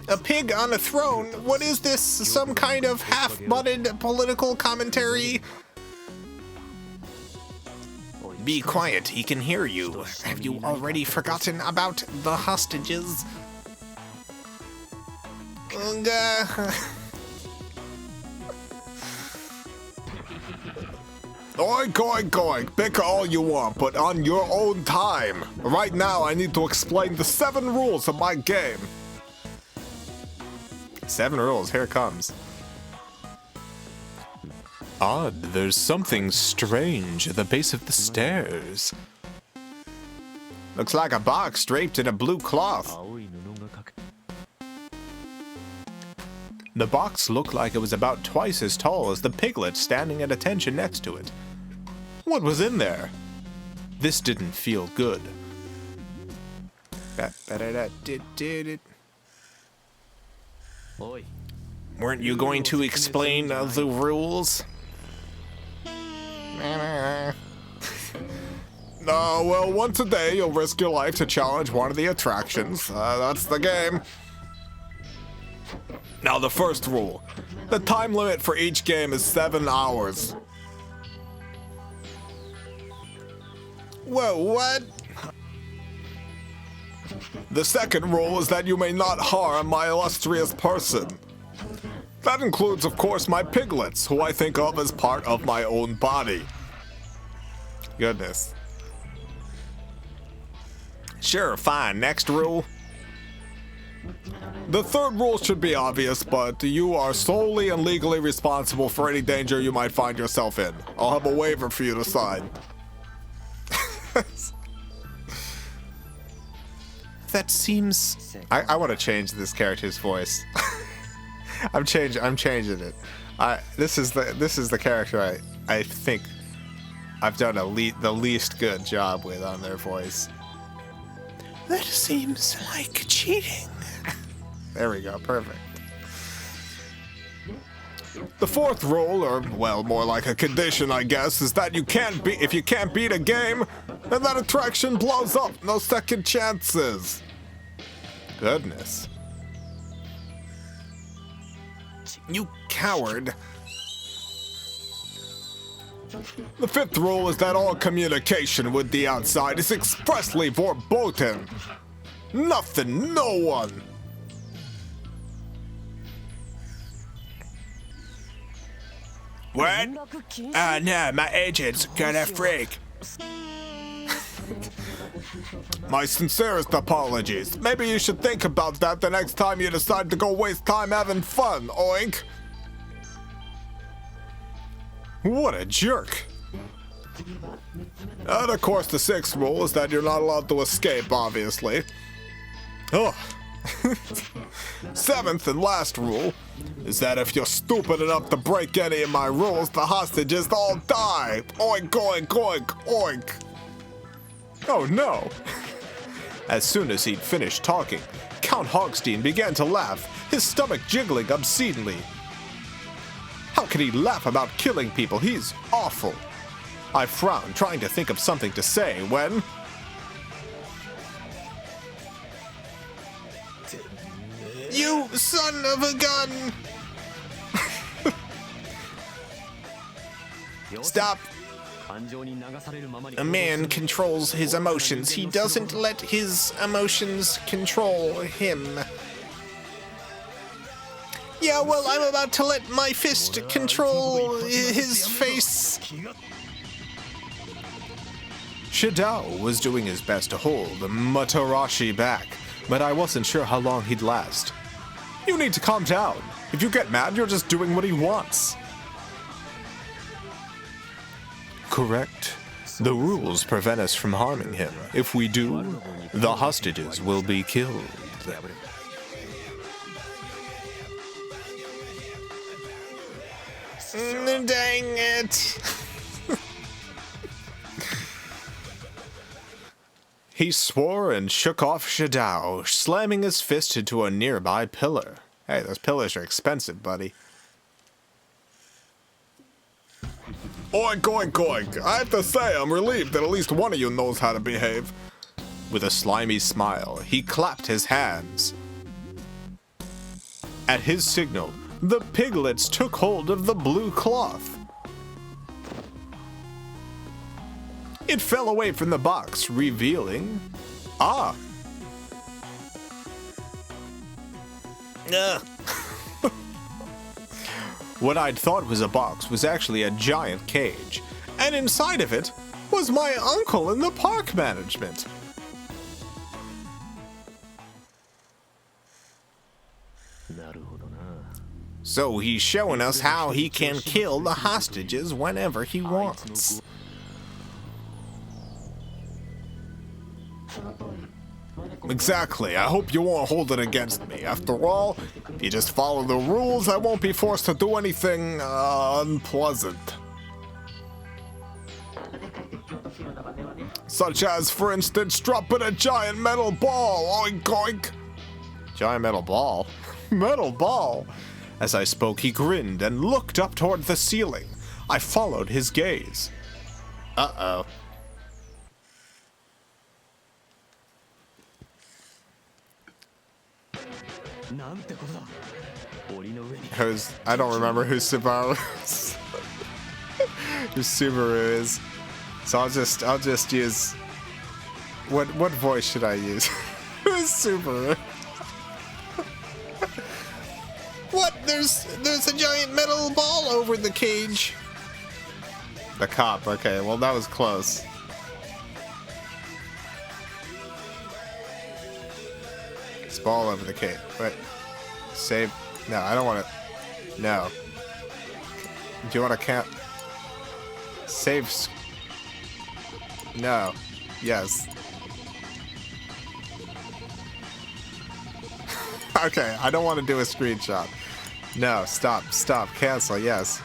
A: A pig on a throne? What is this? Some kind of half-butted political commentary? Be quiet, he can hear you. Have you already forgotten about the hostages?
B: Oink, oink, oink. Bicker all you want, but on your own time. Right now, I need to explain the 7 rules of my game.
A: 7 rules, here it comes. Odd, there's something strange at the base of the stairs. Looks like a box draped in a blue cloth. The box looked like it was about twice as tall as the piglet standing at attention next to it. What was in there? This didn't feel good. Weren't you going to explain the rules?
B: Well, once a day, you'll risk your life to challenge one of the attractions. That's the game. Now, the first rule. The time limit for each game is 7 hours.
A: Whoa, what?
B: The second rule is that you may not harm my illustrious person. That includes, of course, my piglets, who I think of as part of my own body.
A: Goodness. Sure, fine. Next rule.
B: The third rule should be obvious, but you are solely and legally responsible for any danger you might find yourself in. I'll have a waiver for you to sign.
A: That seems... I want to change this character's voice. I'm changing it. This is the character I think I've done the least good job with on their voice. That seems like cheating. There we go, perfect.
B: The fourth rule, or well, more like a condition, I guess, is that if you can't beat a game, then that attraction blows up. No second chances.
A: Goodness. You coward.
B: The fifth rule is that all communication with the outside is expressly verboten. Nothing, no one.
A: What? No, my agent's gonna freak.
B: My sincerest apologies. Maybe you should think about that the next time you decide to go waste time having fun, oink.
A: What a jerk.
B: And of course the sixth rule is that you're not allowed to escape, obviously.
A: Oh.
B: Seventh and last rule is that if you're stupid enough to break any of my rules, the hostages all die. Oink, oink, oink, oink.
A: Oh no. As soon as he'd finished talking, Count Hogstein began to laugh, his stomach jiggling obscenely. How could he laugh about killing people? He's awful. I frowned, trying to think of something to say, when... You son of a gun! Stop. A man controls his emotions. He doesn't let his emotions control him. Yeah, well, I'm about to let my fist control his face. Shadao was doing his best to hold Matarashi back, but I wasn't sure how long he'd last. You need to calm down. If you get mad, you're just doing what he wants. Correct. The rules prevent us from harming him. If we do, the hostages will be killed. Dang it! He swore and shook off Shadao, slamming his fist into a nearby pillar. Hey, those pillars are expensive, buddy.
B: Oink, oink, oink. I have to say, I'm relieved that at least one of you knows how to behave.
A: With a slimy smile, he clapped his hands. At his signal, the piglets took hold of the blue cloth. It fell away from the box, revealing... Ugh. What I'd thought was a box was actually a giant cage, and inside of it was my uncle in the park management. So he's showing us how he can kill the hostages whenever he wants.
B: Exactly. I hope you won't hold it against me. After all, if you just follow the rules, I won't be forced to do anything unpleasant. Such as, for instance, dropping a giant metal ball. Oink, oink.
A: Giant metal ball? Metal ball? As I spoke, he grinned and looked up toward the ceiling. I followed his gaze. Uh-oh. I don't remember who Subaru is. Who Subaru is. So I'll just use what voice should I use? Who's Subaru? What? There's a giant metal ball over the cage. The cop. Okay, well that was close. It's ball over the cage. Wait. Save. No, I don't want to. No. Do you want to count? Save. No. Yes. Okay, I don't want to do a screenshot. No, stop, cancel, yes.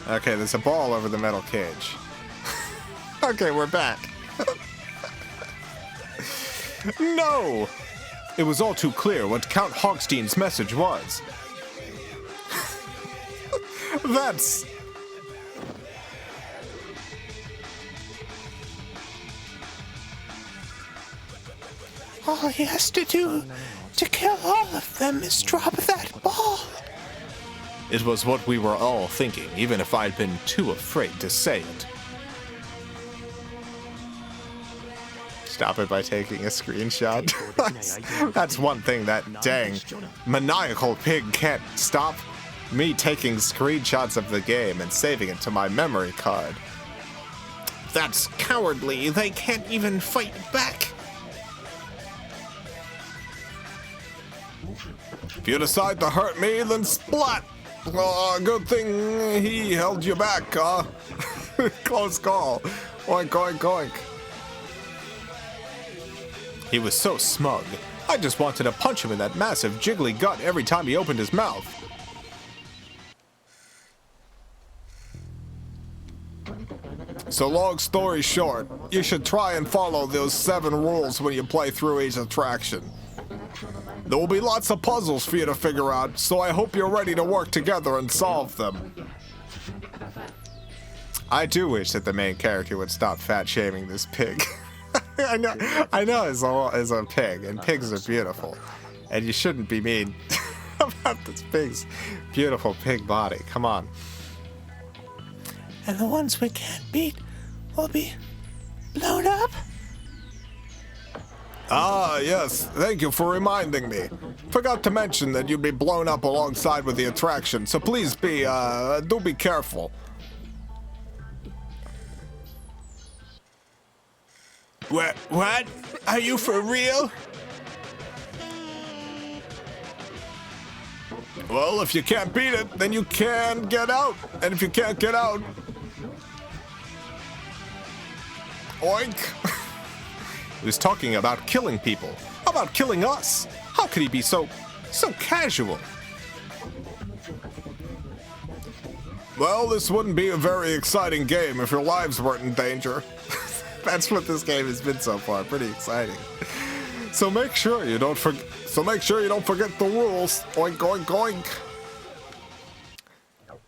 A: Okay, there's a ball over the metal cage. Okay, we're back. No! It was all too clear what Count Hogstein's message was. That's... all he has to do to kill all of them is drop that ball. It was what we were all thinking, even if I'd been too afraid to say it. Stop it by taking a screenshot. That's one thing that dang maniacal pig can't stop me taking screenshots of the game and saving it to my memory card. That's cowardly. They can't even fight back.
B: If you decide to hurt me, then splat! Good thing he held you back, Close call. Oink, oink, oink.
A: He was so smug. I just wanted to punch him in that massive jiggly gut every time he opened his mouth.
B: So long story short, you should try and follow those 7 rules when you play through each attraction. There will be lots of puzzles for you to figure out, so I hope you're ready to work together and solve them.
A: I do wish that the main character would stop fat-shaming this pig. I know it's a pig, and pigs are beautiful. And you shouldn't be mean about this pig's beautiful pig body. Come on. And the ones we can't beat will be blown up?
B: Ah, yes. Thank you for reminding me. Forgot to mention that you'd be blown up alongside with the attraction, so please do be careful.
A: What? Are you for real?
B: Well, if you can't beat it, then you can get out. And if you can't get out... oink.
A: He was talking about killing people. About killing us. How could he be so casual?
B: Well, this wouldn't be a very exciting game if your lives weren't in danger.
A: That's what this game has been so far. Pretty exciting. So make sure you don't forget
B: the rules. Oink, oink, oink.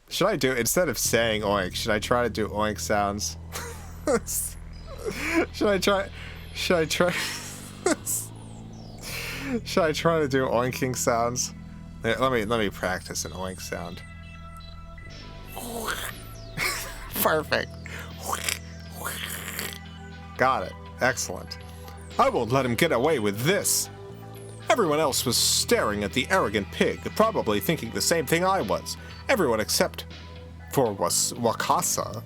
A: Should I do, instead of saying oink, should I try to do oink sounds? Should I try to do oinking sounds? Let me practice an oink sound. Perfect. Got it. Excellent. I won't let him get away with this. Everyone else was staring at the arrogant pig, probably thinking the same thing I was. Everyone except for Wakasa.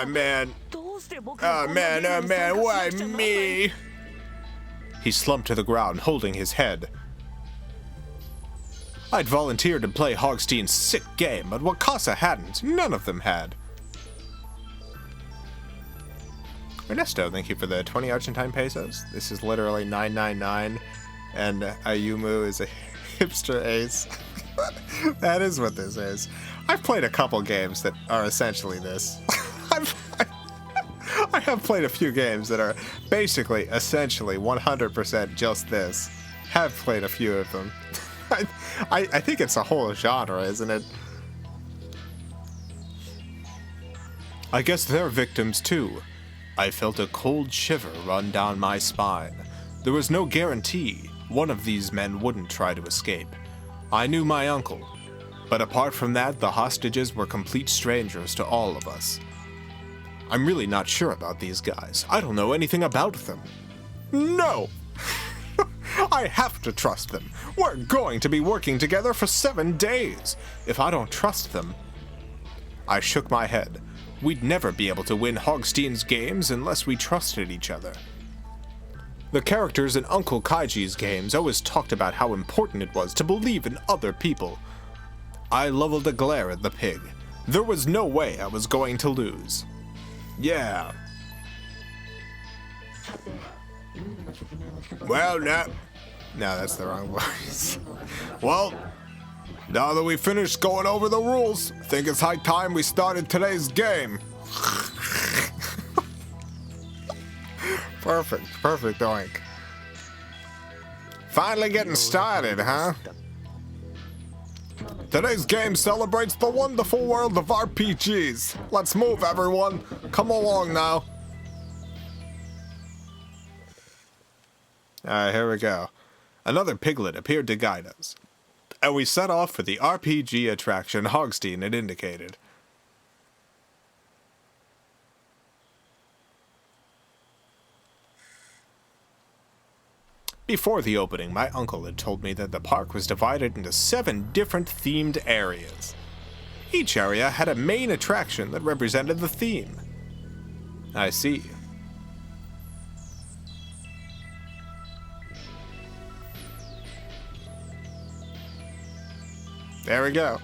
A: Man, why me? He slumped to the ground, holding his head. I'd volunteered to play Hogstein's sick game, but Wakasa hadn't. None of them had. Ernesto, thank you for the 20 Argentine pesos. This is literally 999, and Ayumu is a hipster ace. That is what this is. I've played a couple games that are essentially this. I have played a few games that are basically, essentially, 100% just this. Have played a few of them. I think it's a whole genre, isn't it? I guess they're victims too. I felt a cold shiver run down my spine. There was no guarantee one of these men wouldn't try to escape. I knew my uncle, but apart from that, the hostages were complete strangers to all of us. I'm really not sure about these guys. I don't know anything about them. No! I have to trust them. We're going to be working together for 7 days. If I don't trust them... I shook my head. We'd never be able to win Hogstein's games unless we trusted each other. The characters in Uncle Kaiji's games always talked about how important it was to believe in other people. I leveled a glare at the pig. There was no way I was going to lose. Yeah. Well, no, that's the wrong voice. Well, now that we finished going over the rules, I think it's high time we started today's game. Perfect, oink. Finally getting started, huh? Today's game celebrates the wonderful world of RPGs. Let's move, everyone. Come along now. Alright, here we go. Another piglet appeared to guide us, and we set off for the RPG attraction Hogstein had indicated. Before the opening, my uncle had told me that the park was divided into 7 different themed areas. Each area had a main attraction that represented the theme. I see. There we go.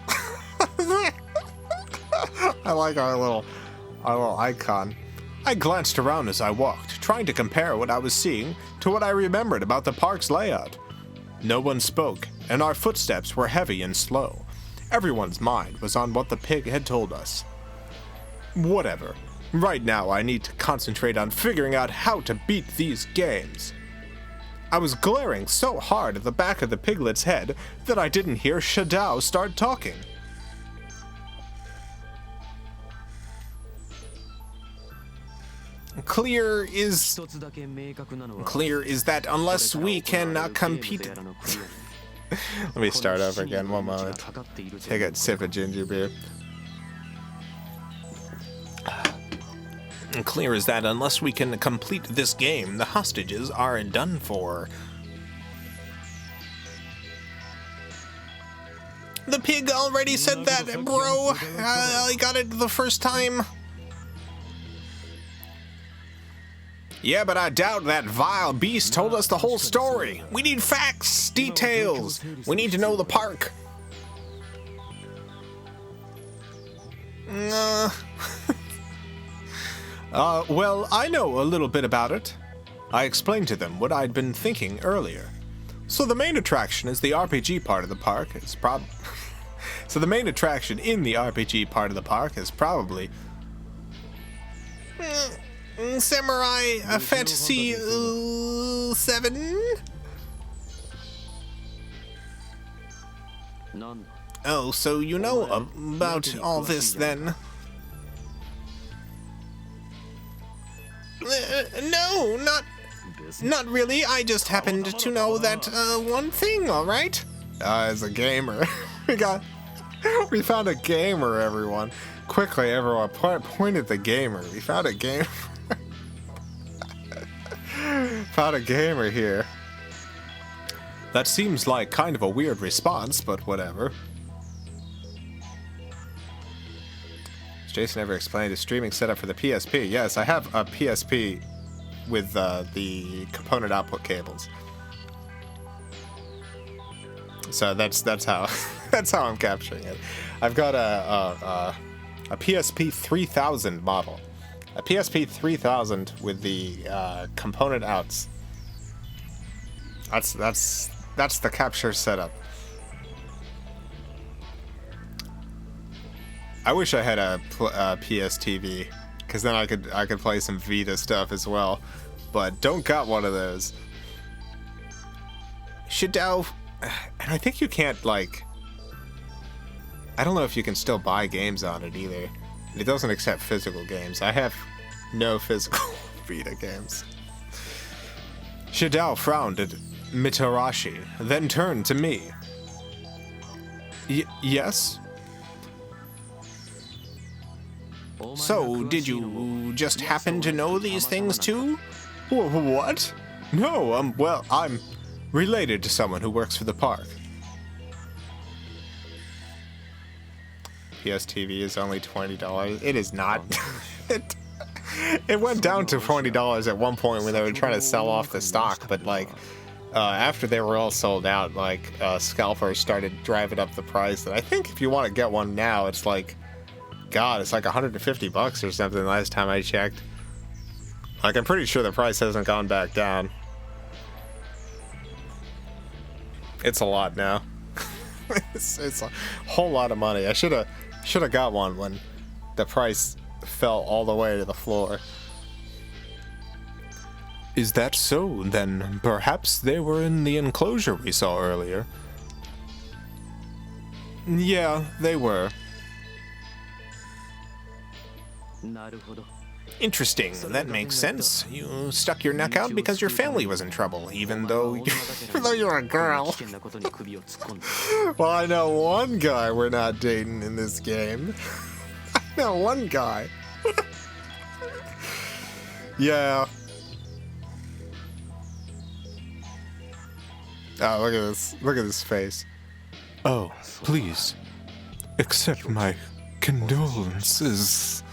A: I like our little icon. I glanced around as I walked, trying to compare what I was seeing to what I remembered about the park's layout. No one spoke, and our footsteps were heavy and slow. Everyone's mind was on what the pig had told us. Whatever. Right now I need to concentrate on figuring out how to beat these games. I was glaring so hard at the back of the piglet's head that I didn't hear Shadao start talking. Clear is that unless we can compete... Let me start over again, one moment. Take a sip of ginger beer. Clear is that unless we can complete this game, the hostages are done for. The pig already said that, bro. I got it the first time. Yeah, but I doubt that vile beast told us the whole story. We need facts, details. We need to know the park. Well, I know a little bit about it. I explained to them what I'd been thinking earlier. So the main attraction is the RPG part of the park is So the main attraction in the RPG part of the park is probably... Samurai Fantasy 7? Oh, so you know about all this then? No, not really. I just happened to know that one thing, alright? As a gamer. We found a gamer, everyone. Quickly, everyone, point at the gamer. We found a gamer. Found a gamer here. That seems like kind of a weird response, but whatever. Has Jason ever explained his streaming setup for the PSP? Yes, I have a PSP with the component output cables. So that's how that's how I'm capturing it. I've got a PSP 3000 model, a PSP 3000 with the component outs. That's the capture setup. I wish I had a PS TV, because then I could play some Vita stuff as well, but don't got one of those. Shadow, and I think you can't, like, I don't know if you can still buy games on it either. It doesn't accept physical games. I have no physical Vita games. Shadow frowned at Mitarashi, then turned to me. Yes? So, did you just happen to know these things too? What? No, well, I'm related to someone who works for the park. PS TV is only $20. It is not. It went down to $20 at one point when they were trying to sell off the stock, but like, after they were all sold out, like, scalpers started driving up the price. And I think if you want to get one now, it's like, God, it's like $150 or something last time I checked. Like, I'm pretty sure the price hasn't gone back down. It's a lot now. it's a whole lot of money. I should have got one when the price fell all the way to the floor. Is that so? Then perhaps they were in the enclosure we saw earlier. Yeah, they were. Interesting, that makes sense. You stuck your neck out because your family was in trouble, even though you're a girl. Well, I know one guy we're not dating in this game. I know one guy. Yeah. Oh, look at this. Look at this face. Oh, please. Accept my condolences.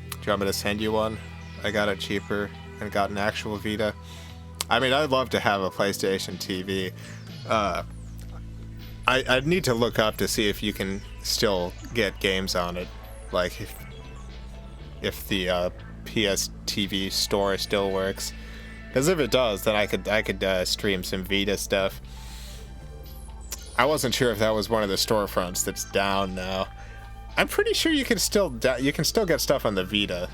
A: Do you want me to send you one? I got it cheaper and got an actual Vita. I mean, I'd love to have a PlayStation TV. I'd need to look up to see if you can still get games on it. Like, if the PS TV store still works. Because if it does, then I could stream some Vita stuff. I wasn't sure if that was one of the storefronts that's down now. I'm pretty sure you can still get stuff on the Vita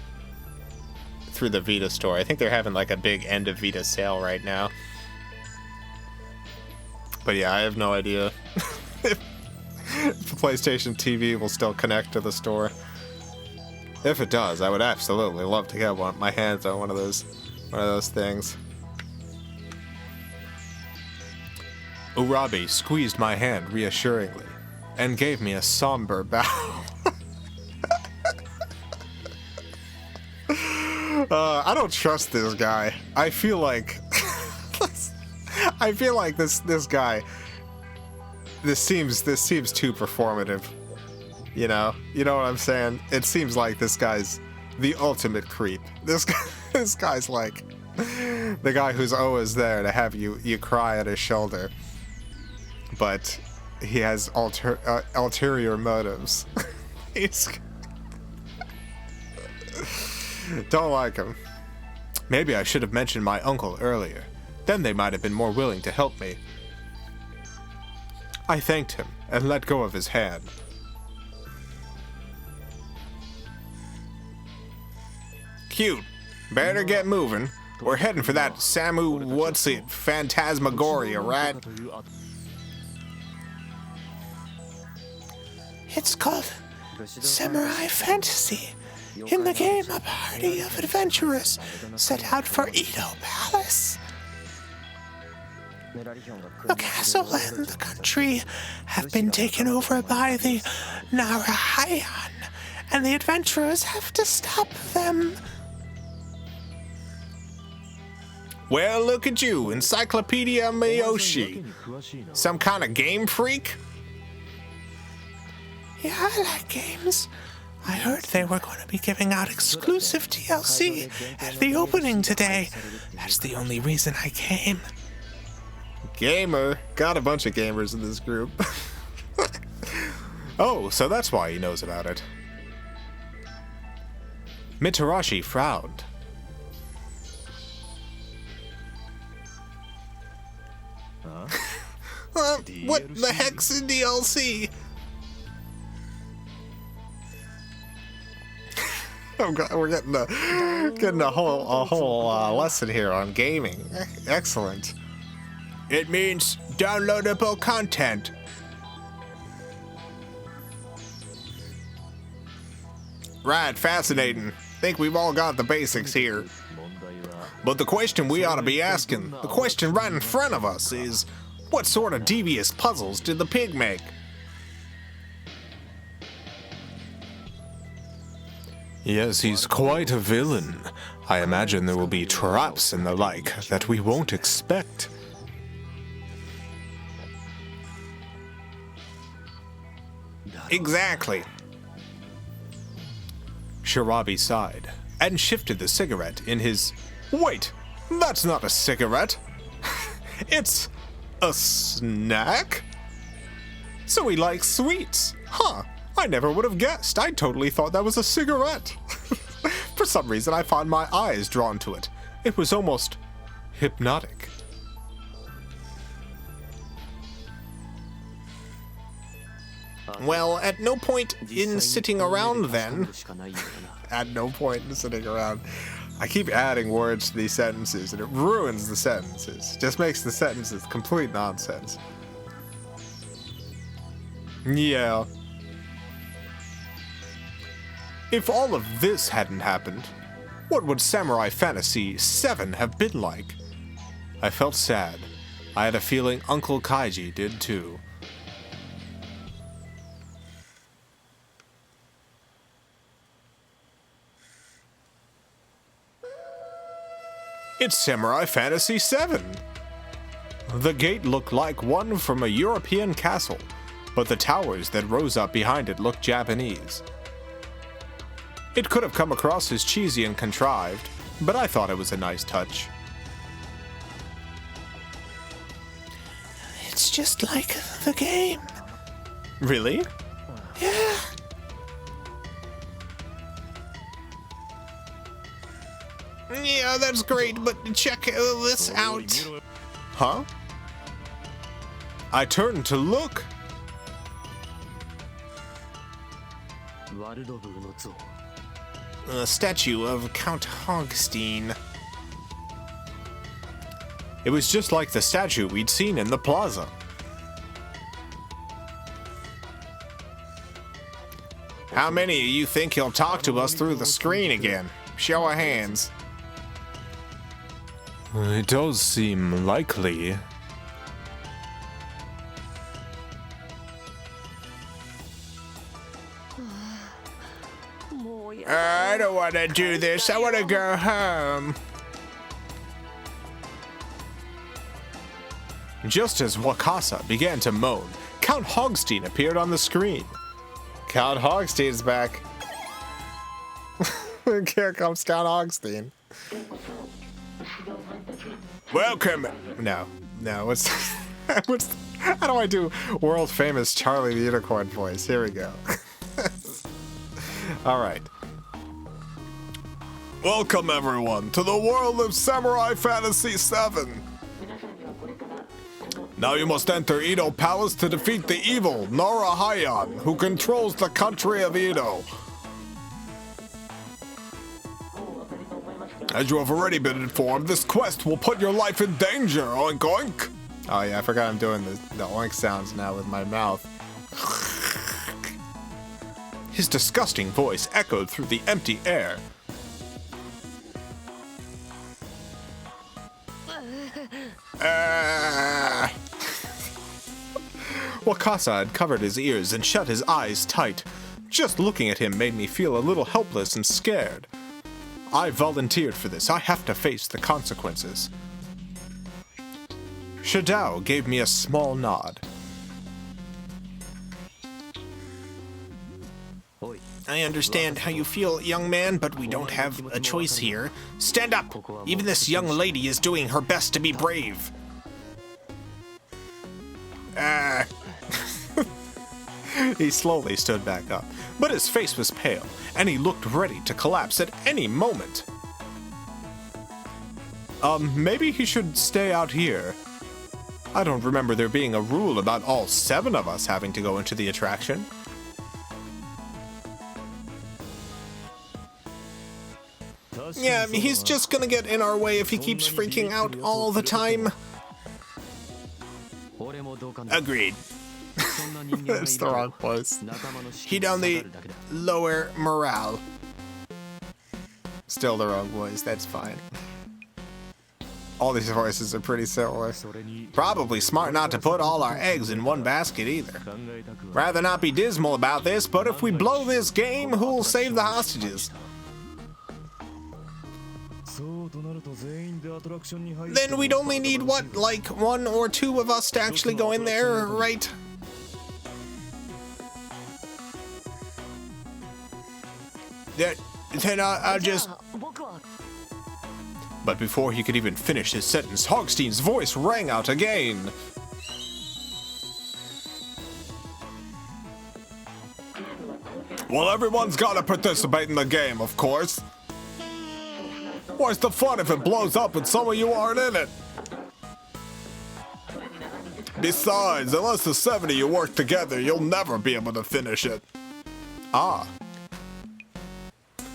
A: through the Vita store. I think they're having like a big end of Vita sale right now. But yeah, I have no idea if the PlayStation TV will still connect to the store. If it does, I would absolutely love to get my hands on one of those things. Urabi squeezed my hand reassuringly and gave me a somber bow. I don't trust this guy. I feel like this guy. This seems too performative. You know what I'm saying? It seems like this guy's the ultimate creep. This guy's like the guy who's always there to have you cry at his shoulder, but he has ulterior motives. Don't like him. Maybe I should have mentioned my uncle earlier. Then they might have been more willing to help me. I thanked him and let go of his hand. Cute. Better get moving. We're heading for that phantasmagoria, right? It's called Samurai Fantasy. In the game, a party of adventurers set out for Edo Palace.
C: The castle and the country have been taken over by the Narayan, and the adventurers have to stop them.
A: Well, look at you, Encyclopedia Miyoshi. Some kind of game freak?
C: Yeah, I like games. I heard they were going to be giving out exclusive DLC at the opening today. That's the only reason I came.
A: Gamer. Got a bunch of gamers in this group. Oh, so that's why he knows about it. Mitarashi frowned. What the heck's in DLC? Oh God, we're getting a whole lesson here on gaming. Excellent. It means downloadable content. Right, fascinating. Think we've all got the basics here. But the question we ought to be asking, the question right in front of us is, what sort of devious puzzles did the pig make? Yes, he's quite a villain. I imagine there will be traps and the like that we won't expect. Exactly. Shirabi sighed and shifted the cigarette in his... Wait, that's not a cigarette. It's a snack? So he likes sweets. Huh, I never would have guessed. I totally thought that was a cigarette. For some reason, I found my eyes drawn to it. It was almost hypnotic. Well, at no point in sitting around then. At no point in sitting around. I keep adding words to these sentences and it ruins the sentences. Just makes the sentences complete nonsense. Yeah. If all of this hadn't happened, what would Samurai Fantasy 7 have been like? I felt sad. I had a feeling Uncle Kaiji did too. It's Samurai Fantasy 7! The gate looked like one from a European castle, but the towers that rose up behind it looked Japanese. It could have come across as cheesy and contrived, but I thought it was a nice touch.
C: It's just like the game.
A: Really?
C: Yeah.
A: Yeah, that's great, but check this out. Huh? I turned to look. A statue of Count Hogstein. It was just like the statue we'd seen in the plaza. How many of you think he'll talk to us through the screen again? Show of hands. It does seem likely. I don't want to do this. I want to go home. Just as Wakasa began to moan, Count Hogstein appeared on the screen. Count Hogstein's back. Here comes Count Hogstein. Welcome. No. What's how do I do world famous Charlie the Unicorn voice? Here we go. All right. Welcome everyone to the world of Samurai Fantasy 7. Now you must enter Edo Palace to defeat the evil Narayan, who controls the country of Edo. As you have already been informed, this quest will put your life in danger, oink oink. Oh yeah, I forgot I'm doing the oink sounds now with my mouth. His disgusting voice echoed through the empty air. Wakasa had covered his ears and shut his eyes tight. Just looking at him made me feel a little helpless and scared. I volunteered for this. I have to face the consequences. Shadao gave me a small nod. I understand how you feel, young man, but we don't have a choice here. Stand up! Even this young lady is doing her best to be brave. He slowly stood back up, but his face was pale, and he looked ready to collapse at any moment. Maybe he should stay out here. I don't remember there being a rule about all 7 of us having to go into the attraction. Yeah, he's just gonna get in our way if he keeps freaking out all the time. Agreed. That's the wrong voice. He'd only lower morale. Still the wrong voice, that's fine. All these voices are pretty similar. Probably smart not to put all our eggs in one basket either. Rather not be dismal about this, but if we blow this game, who'll save the hostages? Then we'd only need, what, like 1 or 2 of us to actually go in there, right? Then I'll just... But before he could even finish his sentence, Hogstein's voice rang out again.
B: Well, everyone's gotta participate in the game, of course. What's the fun if it blows up and some of you aren't in it? Besides, unless the 7 of you work together, you'll never be able to finish it.
A: Ah.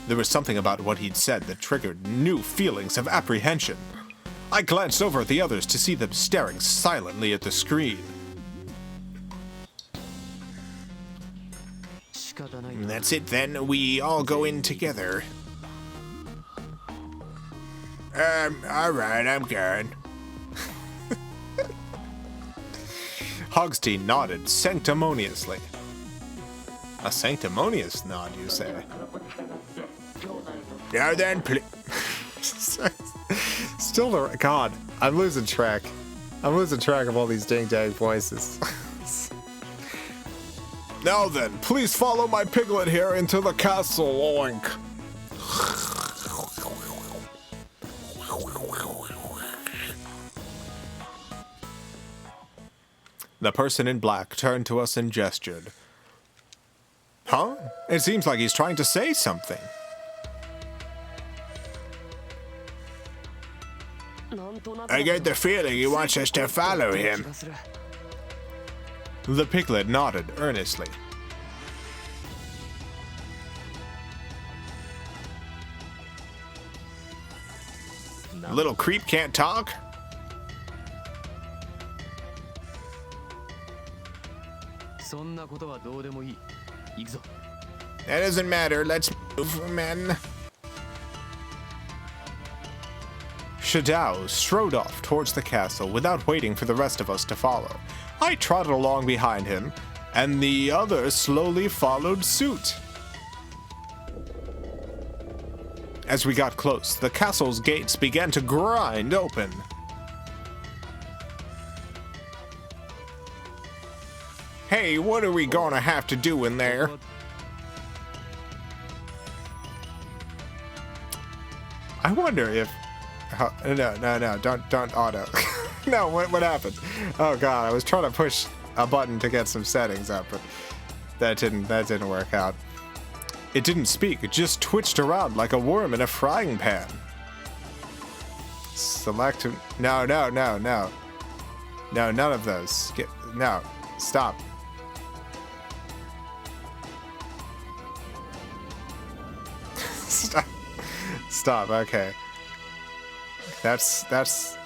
A: There was something about what he'd said that triggered new feelings of apprehension. I glanced over at the others to see them staring silently at the screen. That's it then, we all go in together. Alright, I'm going. Hogstein nodded sanctimoniously. A sanctimonious nod, you say? Now then, please. Still the... God, I'm losing track. I'm losing track of all these ding-dang voices.
B: Now then, please follow my piglet here into the castle, oink.
A: The person in black turned to us and gestured. Huh? It seems like he's trying to say something. I get the feeling he wants us to follow him. The piglet nodded earnestly. Little creep can't talk? That doesn't matter, let's move, men. Shadao strode off towards the castle without waiting for the rest of us to follow. I trotted along behind him, and the others slowly followed suit. As we got close, the castle's gates began to grind open. Hey, what are we gonna have to do in there? I wonder if... No, don't auto. No, what happened? Oh god, I was trying to push a button to get some settings up, but that didn't work out. It didn't speak, it just twitched around like a worm in a frying pan. Select... No, none of those. No, stop. Stop, okay. That's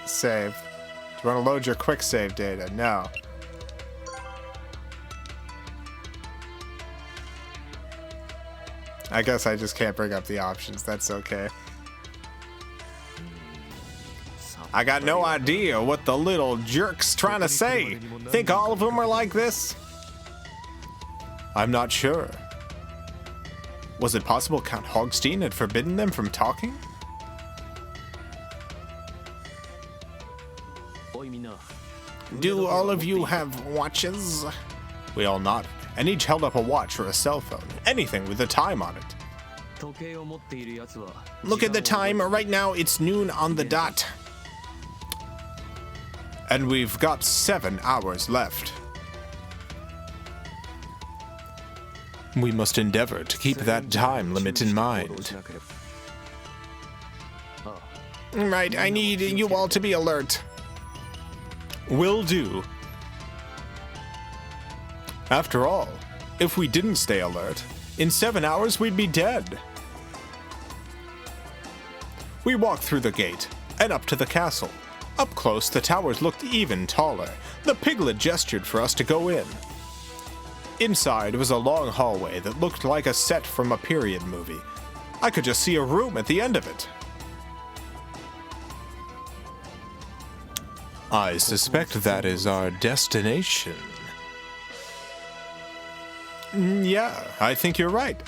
A: save. Do you want to load your quick save data? No. I guess I just can't bring up the options. That's okay. I got no idea what the little jerk's trying to say. Think all of them are like this? I'm not sure. Was it possible Count Hogstein had forbidden them from talking? Do all of you have watches? We all nodded, and each held up a watch or a cell phone, anything with a time on it. Look at the time, right now it's noon on the dot. And we've got 7 hours left. We must endeavor to keep that time limit in mind. Right, I need you all to be alert. Will do. After all, if we didn't stay alert, in 7 hours we'd be dead. We walked through the gate and up to the castle. Up close, the towers looked even taller. The piglet gestured for us to go in. Inside was a long hallway that looked like a set from a period movie. I could just see a room at the end of it. I suspect that is our destination. Yeah, I think you're right.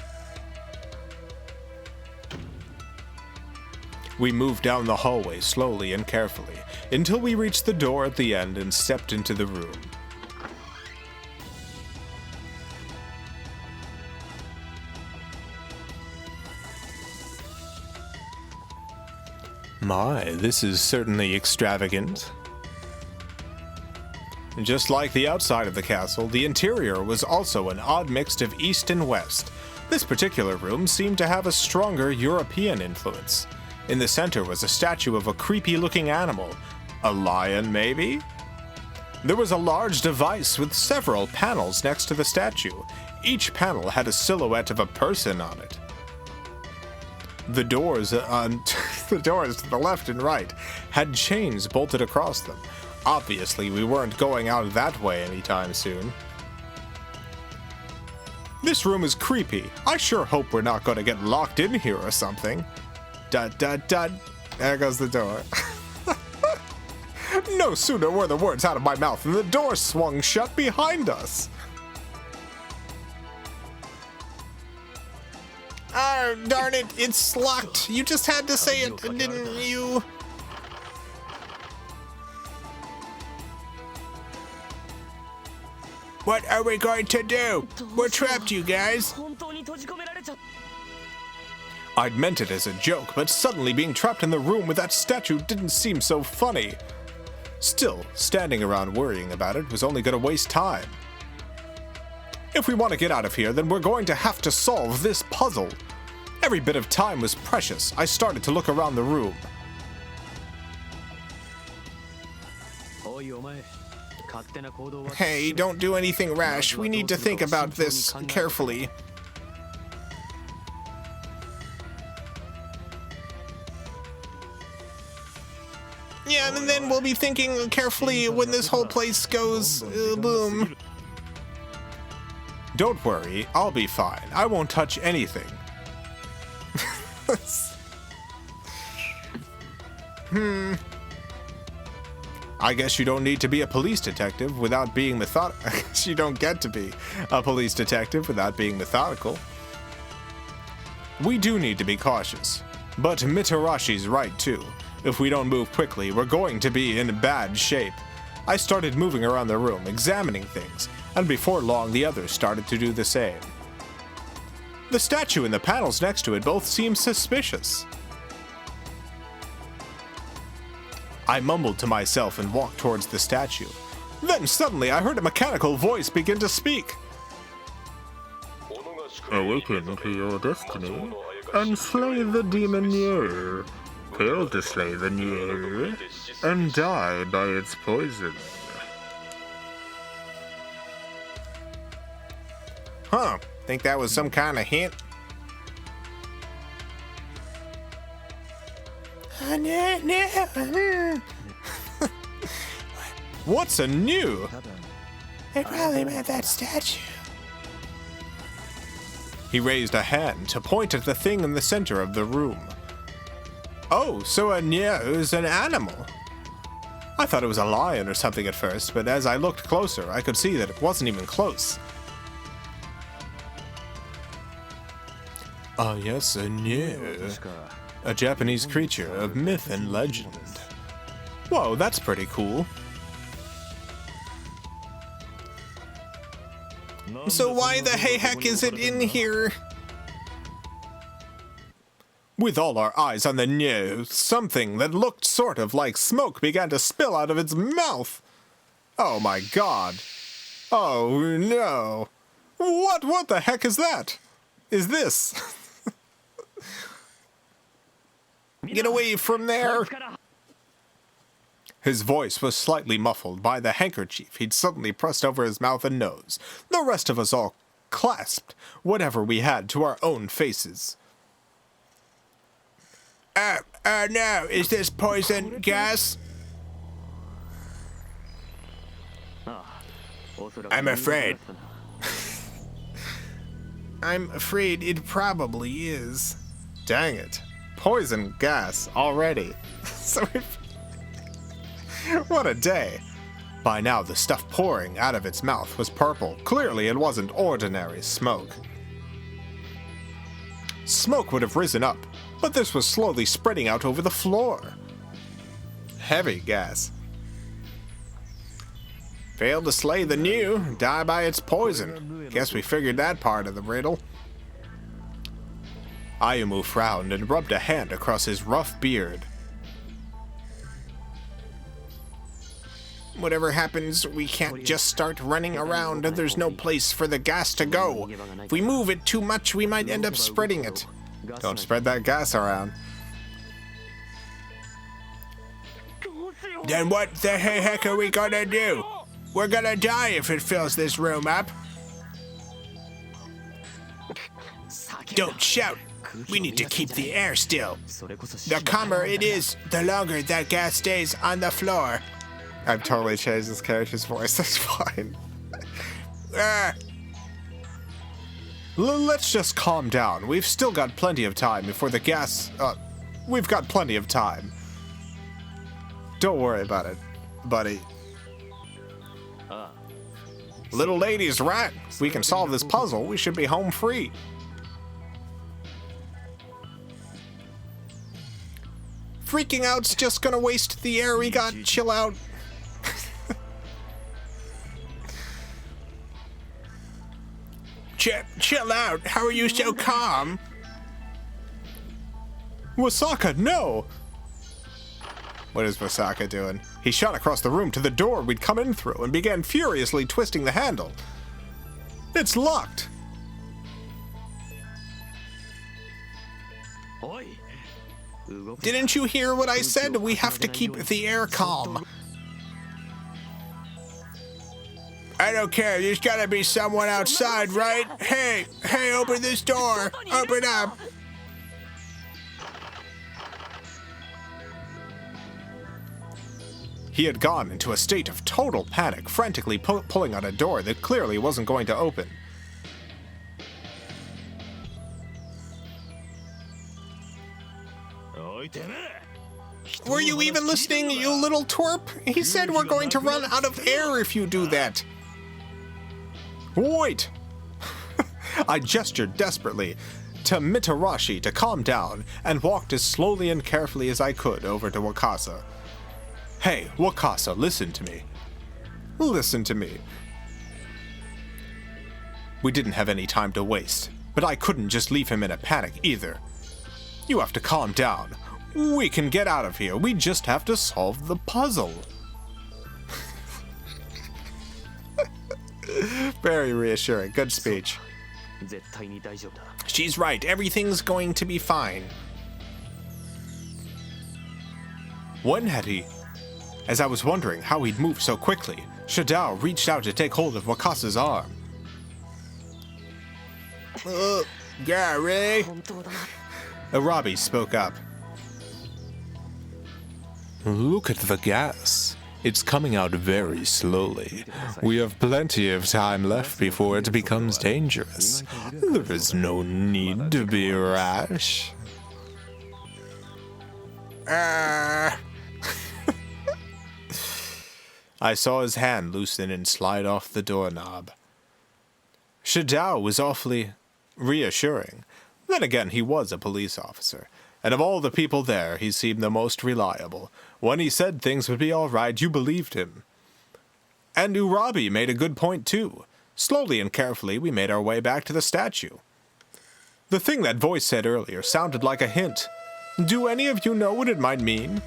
A: We moved down the hallway slowly and carefully until we reached the door at the end and stepped into the room. My, this is certainly extravagant. Just like the outside of the castle, the interior was also an odd mix of East and West. This particular room seemed to have a stronger European influence. In the center was a statue of a creepy-looking animal. A lion, maybe? There was a large device with several panels next to the statue. Each panel had a silhouette of a person on it. The doors to the left and right had chains bolted across them. Obviously, we weren't going out that way anytime soon. This room is creepy. I sure hope we're not going to get locked in here or something. Dut, dut, dut. There goes the door. No sooner were the words out of my mouth than the door swung shut behind us. Ah, darn it, it's locked. You just had to say it, didn't you? What are we going to do? We're trapped, you guys. I'd meant it as a joke, but suddenly being trapped in the room with that statue didn't seem so funny. Still, standing around worrying about it was only going to waste time. If we want to get out of here, then we're going to have to solve this puzzle. Every bit of time was precious. I started to look around the room. Hey, don't do anything rash. We need to think about this carefully. Yeah, and then we'll be thinking carefully when this whole place goes boom. Don't worry, I'll be fine. I won't touch anything. I guess you don't need to be a police detective without being methodical. I guess you don't get to be a police detective without being methodical. We do need to be cautious, but Mitarashi's right too. If we don't move quickly, we're going to be in bad shape. I started moving around the room, examining things, and before long the others started to do the same. The statue and the panels next to it both seemed suspicious. I mumbled to myself and walked towards the statue. Then suddenly I heard a mechanical voice begin to speak.
D: Awaken to your destiny and slay the demon Nier. Fail to slay the Nier and die by its poison.
A: Huh, think that was some kind of hint? What's a new?
C: They probably meant that statue.
A: He raised a hand to point at the thing in the center of the room. Oh, so a Nier is an animal. I thought it was a lion or something at first, but as I looked closer, I could see that it wasn't even close. Ah, yes, a new. A Japanese creature of myth and legend. Whoa, that's pretty cool. So why the heck is it in here? With all our eyes on the new, something that looked sort of like smoke began to spill out of its mouth. Oh my god. Oh no. What the heck is that? Is this? Get away from there! His voice was slightly muffled by the handkerchief he'd suddenly pressed over his mouth and nose. The rest of us all clasped whatever we had to our own faces. No, is this poison gas? I'm afraid. I'm afraid it probably is. Dang it. Poison gas already. What a day. By now, the stuff pouring out of its mouth was purple. Clearly, it wasn't ordinary smoke. Smoke would have risen up, but this was slowly spreading out over the floor. Heavy gas. Failed to slay the new, die by its poison. Guess we figured that part of the riddle. Ayumu frowned and rubbed a hand across his rough beard. Whatever happens, we can't just start running around and there's no place for the gas to go. If we move it too much, we might end up spreading it. Don't spread that gas around. Then what the heck are we gonna do? We're gonna die if it fills this room up. Don't shout. We need to keep the air still. The calmer it is, the longer that gas stays on the floor. I've totally changed this character's voice, that's fine. Let's just calm down. We've still got plenty of time before the gas... we've got plenty of time. Don't worry about it, buddy. Little lady's right. If we can solve this puzzle, we should be home free. Freaking out's just gonna waste the air we got. Chill out. Chill out. How are you so calm? Wasaka, no! What is Wasaka doing? He shot across the room to the door we'd come in through and began furiously twisting the handle. It's locked. Didn't you hear what I said? We have to keep the air calm. I don't care. There's gotta be someone outside, right? Hey, open this door. Open up. He had gone into a state of total panic, frantically pulling on a door that clearly wasn't going to open. Were you even listening, you little twerp? He said we're going to run out of air if you do that. Wait! I gestured desperately to Mitarashi to calm down and walked as slowly and carefully as I could over to Wakasa. Hey, Wakasa, listen to me. Listen to me. We didn't have any time to waste, but I couldn't just leave him in a panic either. You have to calm down. We can get out of here. We just have to solve the puzzle. Very reassuring. Good speech. She's right. Everything's going to be fine. When had he... As I was wondering how he'd move so quickly, Shadao reached out to take hold of Wakasa's arm. Gary? Arabi spoke up. Look at the gas. It's coming out very slowly. We have plenty of time left before it becomes dangerous. There is no need to be rash. I saw his hand loosen and slide off the doorknob. Shadao was awfully reassuring. Then again, he was a police officer, and of all the people there, he seemed the most reliable. When he said things would be all right, you believed him. And Urabi made a good point, too. Slowly and carefully, we made our way back to the statue. The thing that voice said earlier sounded like a hint. Do any of you know what it might mean?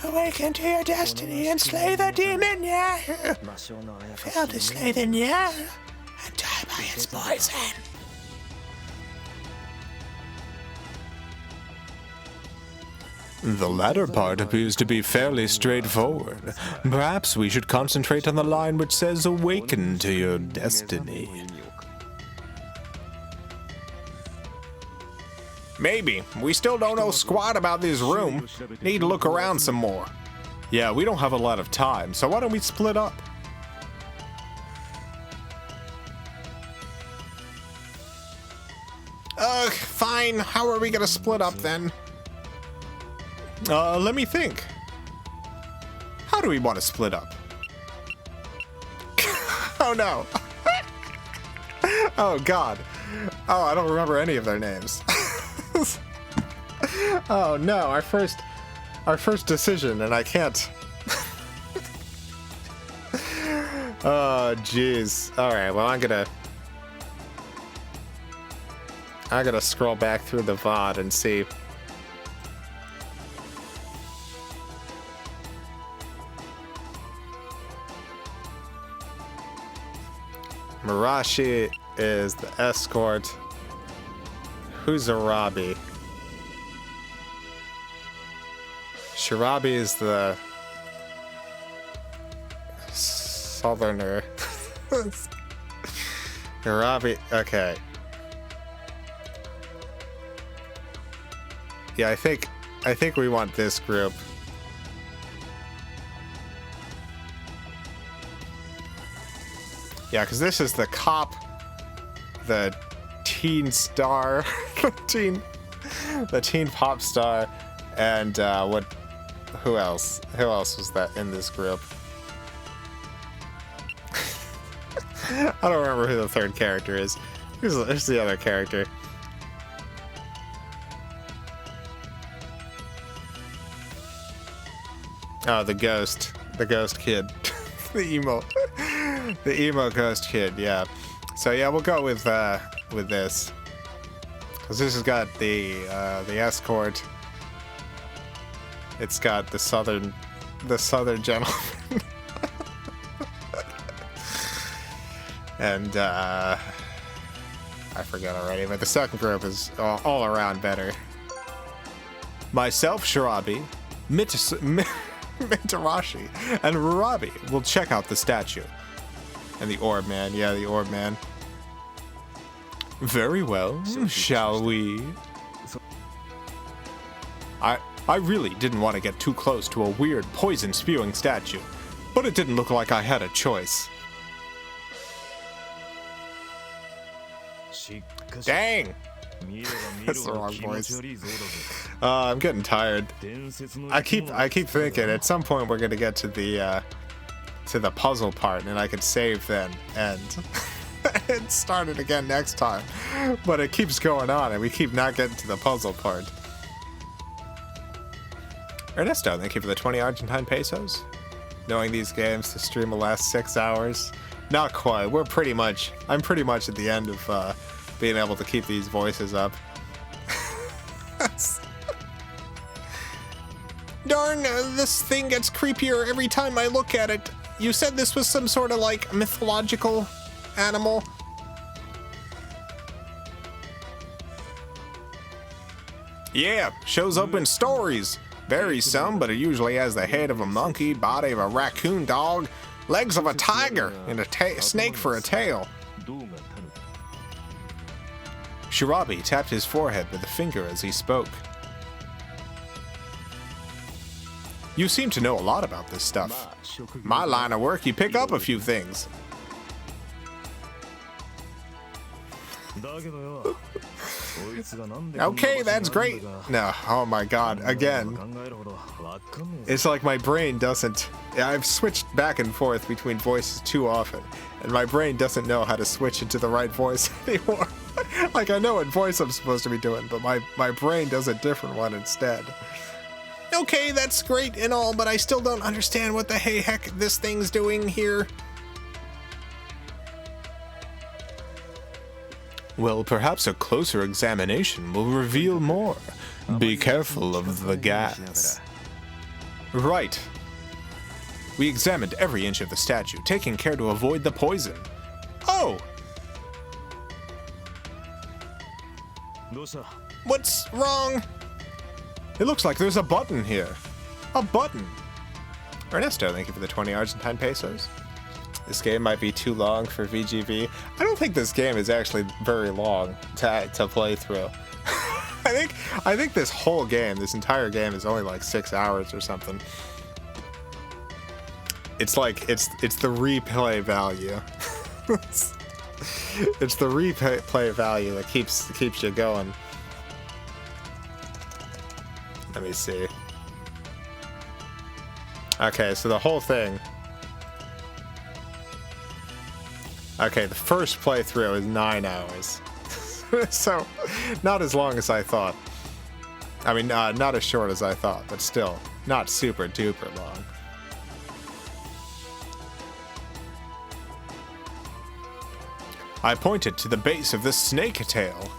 C: Awaken to your destiny and slay the demon, yeah. Fail to slay the yeah, and die by its poison.
A: The latter part appears to be fairly straightforward. Perhaps we should concentrate on the line which says, awaken to your destiny. Maybe. We still don't know squat about this room. Need to look around some more. Yeah, we don't have a lot of time, so why don't we split up? Fine. How are we gonna split up then? Let me think. How do we want to split up? Oh no. Oh god. Oh, I don't remember any of their names. Oh no, our first decision, and I can't. Oh jeez. Alright, well I'm gonna scroll back through the VOD and see. Marashi is the escort. Who's Arabi? Shirabi is the southerner. Arabi, okay. Yeah, I think we want this group. Yeah, because this is the cop, the teen star, the teen pop star, and who else? Who else was that in this group? I don't remember who the third character is. Who's the other character? Oh, the ghost kid, the emo ghost kid. Yeah. So yeah, we'll go with this, because this has got the escort. It's got the southern gentleman, and I forgot already. But the second group is all around better. Myself, Shirabi, Mitarashi, and Rurabi will check out the statue. And the orb man, yeah, the orb man. Very well, shall we? I really didn't want to get too close to a weird poison-spewing statue, but it didn't look like I had a choice. Dang! That's the wrong voice. I'm getting tired. I keep thinking at some point we're gonna get to the puzzle part, and I could save then and and start it again next time. But it keeps going on, and we keep not getting to the puzzle part. Ernesto, thank you for the 20 Argentine pesos. Knowing these games, the stream will last 6 hours. Not quite. I'm pretty much at the end of being able to keep these voices up. Darn, this thing gets creepier every time I look at it. You said this was some sort of like mythological animal? Yeah, shows up in stories. Varies some, but it usually has the head of a monkey, body of a raccoon dog, legs of a tiger, and a snake for a tail. Shirabi tapped his forehead with a finger as he spoke. You seem to know a lot about this stuff. My line of work, you pick up a few things. Okay, that's great. No, oh my god, again. It's like my brain doesn't... I've switched back and forth between voices too often, and my brain doesn't know how to switch into the right voice anymore. Like, I know what voice I'm supposed to be doing, but my brain does a different one instead. Okay, that's great and all, but I still don't understand what the heck this thing's doing here. Well, perhaps a closer examination will reveal more. Be careful of the gas. Right. We examined every inch of the statue, taking care to avoid the poison. Oh! What's wrong? It looks like there's a button here. A button. Ernesto, thank you for the 20 Argentine pesos. This game might be too long for VGV. I don't think this game is actually very long to play through. I think this whole game, this entire game, is only like 6 hours or something. It's like it's the replay value. It's the replay value that keeps you going. Let me see. Okay, so the whole thing. Okay, the first playthrough is 9 hours. So, not as long as I thought. I mean, not as short as I thought, but still, not super duper long. I pointed to the base of the snake tail.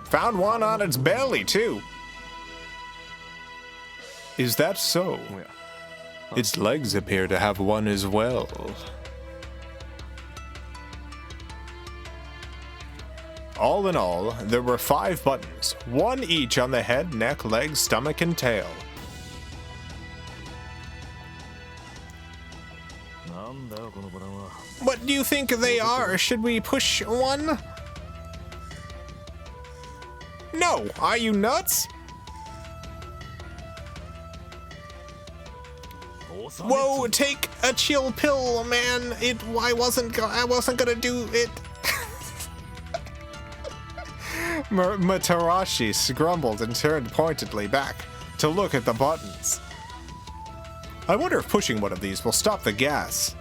A: Found one on its belly, too. Is that so? Its legs appear to have one as well. All in all, there were 5 buttons, 1 each on the head, neck, legs, stomach, and tail. What do you think they are? Should we push one? No, are you nuts? Whoa, take a chill pill, man. I wasn't gonna do it. Matarashi grumbled and turned pointedly back to look at the buttons. I wonder if pushing one of these will stop the gas.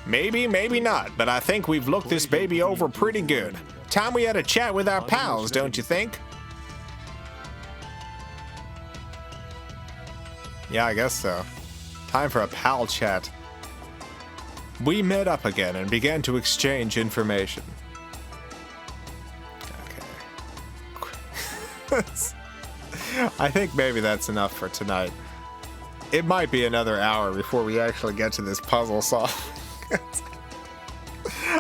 A: Maybe, maybe not, but I think we've looked this baby over pretty good. Time we had a chat with our pals, don't you think? Yeah, I guess so. Time for a pal chat. We met up again and began to exchange information. Okay. I think maybe that's enough for tonight. It might be another hour before we actually get to this puzzle solving.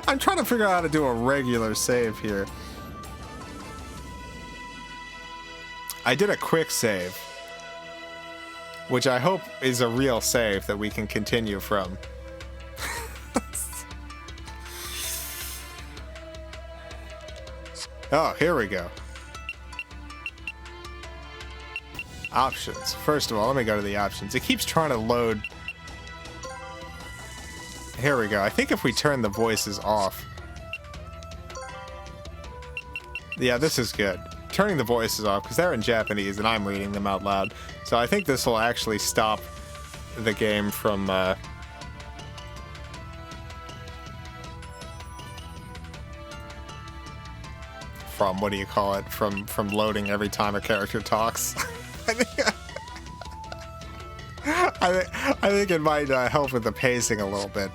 A: I'm trying to figure out how to do a regular save here. I did a quick save, which I hope is a real save that we can continue from. Oh, here we go. Options. First of all, let me go to the options. It keeps trying to load. Here we go. I think if we turn the voices off. Yeah, this is good. Turning the voices off, because they're in Japanese and I'm reading them out loud. So I think this will actually stop the game from what do you call it? From loading every time a character talks. I think it might help with the pacing a little bit.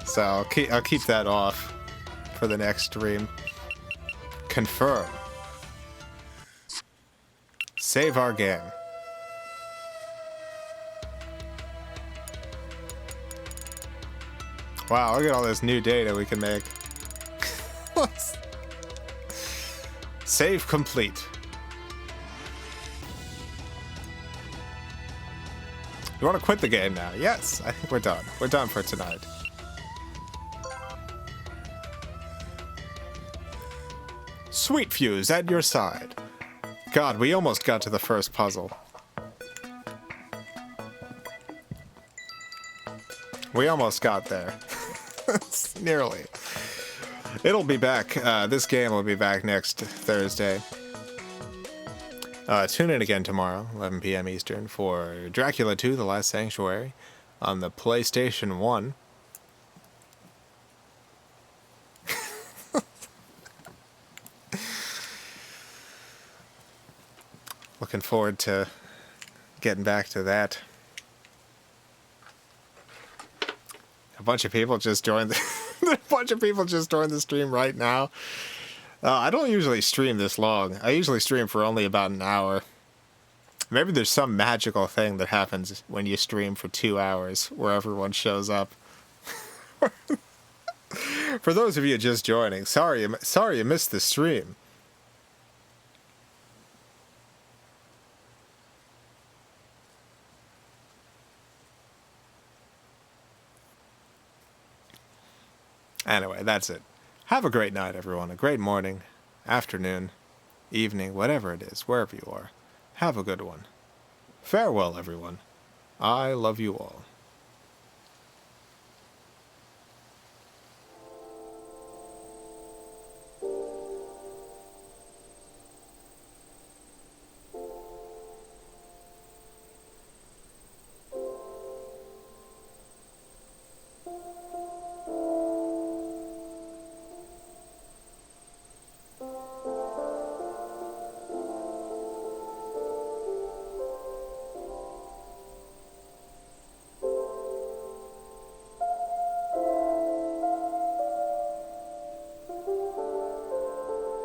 A: So I'll keep that off for the next stream. Confirm. Save our game. Wow, look at all this new data we can make. Save complete. You want to quit the game now? Yes, I think we're done. We're done for tonight. Sweet Fuse at your side. God, we almost got to the first puzzle. We almost got there. Nearly. It'll be back. This game will be back next Thursday. Tune in again tomorrow, 11 p.m. Eastern, for Dracula 2, The Last Sanctuary, on the PlayStation 1. Looking forward to getting back to that. A bunch of people just joined the stream right now. I don't usually stream this long. I usually stream for only about an hour. Maybe there's some magical thing that happens when you stream for 2 hours where everyone shows up. For those of you just joining, sorry you missed the stream. Anyway, that's it. Have a great night, everyone. A great morning, afternoon, evening, whatever it is, wherever you are. Have a good one. Farewell, everyone. I love you all.